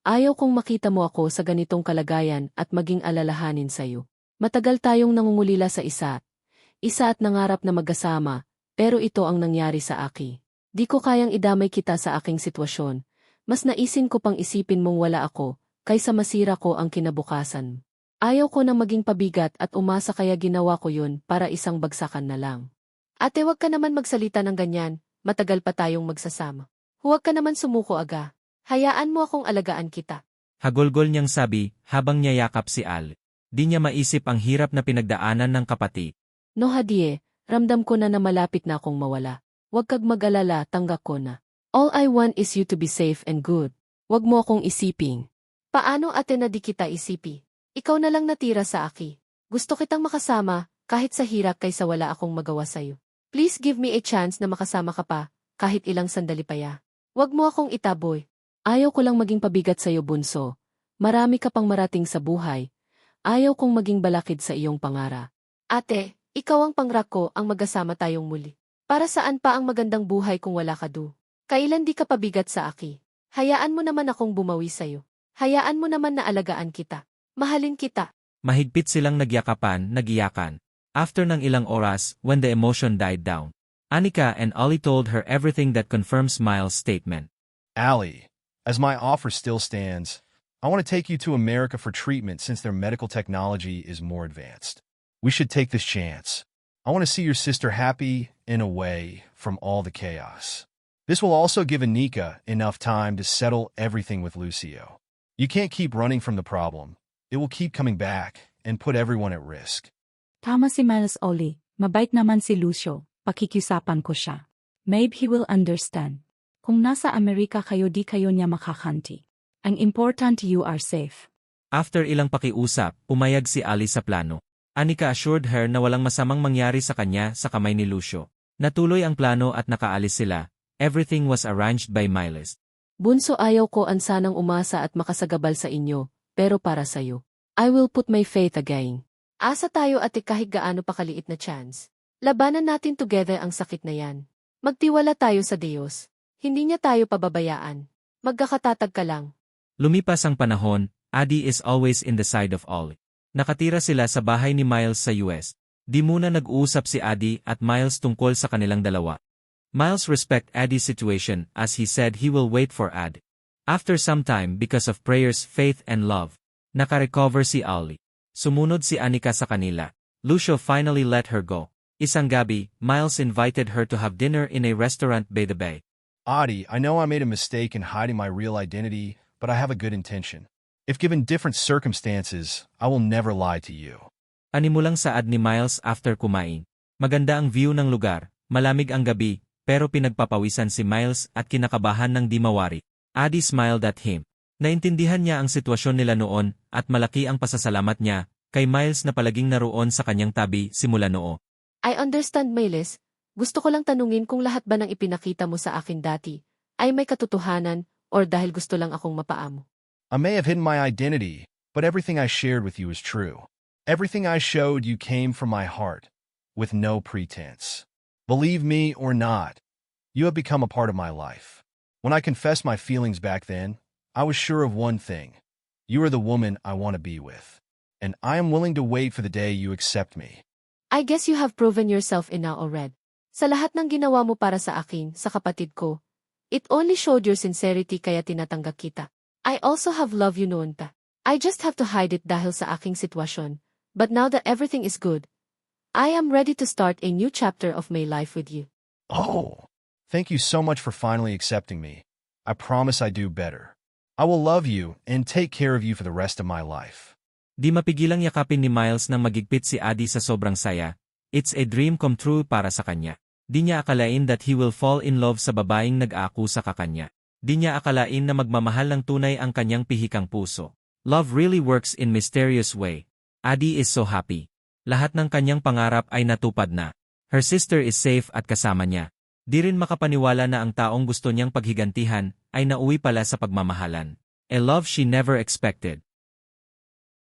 Ayaw kong makita mo ako sa ganitong kalagayan at maging alalahanin sa'yo. Matagal tayong nangungulila sa isa at nangarap na magkasama, pero ito ang nangyari sa aki. Di ko kayang idamay kita sa aking sitwasyon. Mas naisin ko pang isipin mong wala ako, kaysa masira ko ang kinabukasan. Ayaw ko na maging pabigat at umasa kaya ginawa ko yun para isang bagsakan na lang. Ate, wag ka naman magsalita ng ganyan, matagal pa tayong magsasama. Huwag ka naman sumuko aga. Hayaan mo akong alagaan kita. Hagulgol niyang sabi habang niyayakap si Al. Di niya maisip ang hirap na pinagdaanan ng kapatid. No Hadie, ramdam ko na malapit na akong mawala. Huwag kag mag-alala, tanggap ko na. All I want is you to be safe and good. Huwag mo akong isiping. Paano ate na di kita isipi? Ikaw na lang natira sa aki. Gusto kitang makasama, kahit sa hirap kaysa wala akong magawa sa'yo. Please give me a chance na makasama ka pa, kahit ilang sandali pa ya. Huwag mo akong itaboy. Ayaw ko lang maging pabigat sa'yo, bunso. Marami ka pang marating sa buhay. Ayaw kong maging balakid sa iyong pangara. Ate, ikaw ang pangrak ko ang magkasama tayong muli. Para saan pa ang magandang buhay kung wala ka do? Kailan di ka pabigat sa aki? Hayaan mo naman akong bumawi sa'yo. Hayaan mo naman na alagaan kita. Mahalin kita. Mahigpit silang nagyakapan, nagiyakan. After ng ilang oras, when the emotion died down, Anika and Ali told her everything that confirms Miles' statement. Ali, as my offer still stands, I want to take you to America for treatment since their medical technology is more advanced. We should take this chance. I want to see your sister happy and away from all the chaos. This will also give Anika enough time to settle everything with Lucio. You can't keep running from the problem. It will keep coming back and put everyone at risk. Tama si Miles, Oli. Mabait naman si Lucio. Pakikiusapan ko siya. Maybe he will understand. Kung nasa Amerika kayo di kayo niya makakanti. Ang important you are safe. After ilang pakiusap, pumayag si Ali sa plano. Anika assured her na walang masamang mangyari sa kanya sa kamay ni Lucio. Natuloy ang plano at nakaalis sila. Everything was arranged by Miles. Bunso, ayaw ko ang sanang umasa at makasagabal sa inyo, pero para sa'yo. I will put my faith again. Asa tayo ate kahit gaano pa kaliit na chance. Labanan natin together ang sakit na yan. Magtiwala tayo sa Diyos. Hindi niya tayo pababayaan. Magkakatatag ka lang. Lumipas ang panahon, Adi is always in the side of Ollie. Nakatira sila sa bahay ni Miles sa US. Di muna nag-uusap si Adi at Miles tungkol sa kanilang dalawa. Miles respect Adi's situation as he said he will wait for Ad. After some time because of prayers, faith and love, nakarecover si Ollie. Sumunod si Anika sa kanila. Lucio finally let her go. Isang gabi, Miles invited her to have dinner in a restaurant by the bay. Adi, I know I made a mistake in hiding my real identity, but I have a good intention. If given different circumstances, I will never lie to you. Animulang saad ni Miles after kumain. Maganda ang view ng lugar, malamig ang gabi, pero pinagpapawisan si Miles at kinakabahan ng di mawari. Addie smiled at him. Naintindihan niya ang sitwasyon nila noon at malaki ang pasasalamat niya kay Miles na palaging naroon sa kanyang tabi simula noo. I understand, Miles. Gusto ko lang tanungin kung lahat ba ng ipinakita mo sa akin dati ay may katotohanan or dahil gusto lang akong mapaamo. I may have hidden my identity, but everything I shared with you is true. Everything I showed you came from my heart, with no pretense. Believe me or not, you have become a part of my life. When I confessed my feelings back then, I was sure of one thing. You are the woman I want to be with. And I am willing to wait for the day you accept me. I guess you have proven yourself enough already. Sa lahat ng ginawa mo para sa akin, sa kapatid ko, it only showed your sincerity kaya tinatanggap kita. I also have loved you noon pa. I just have to hide it dahil sa aking sitwasyon. But now that everything is good, I am ready to start a new chapter of my life with you. Oh, thank you so much for finally accepting me. I promise I do better. I will love you and take care of you for the rest of my life. Di mapigilang yakapin ni Miles nang magigpit si Addie sa sobrang saya. It's a dream come true para sa kanya. Di niya akalain that he will fall in love sa babaeng nag-aakusa ka kanya. Di niya akalain na magmamahal ng tunay ang kanyang pihikang puso. Love really works in mysterious way. Addie is so happy. Lahat ng kanyang pangarap ay natupad na. Her sister is safe at kasama niya. Di rin makapaniwala na ang taong gusto niyang paghigantihan ay nauwi pala sa pagmamahalan. A love she never expected.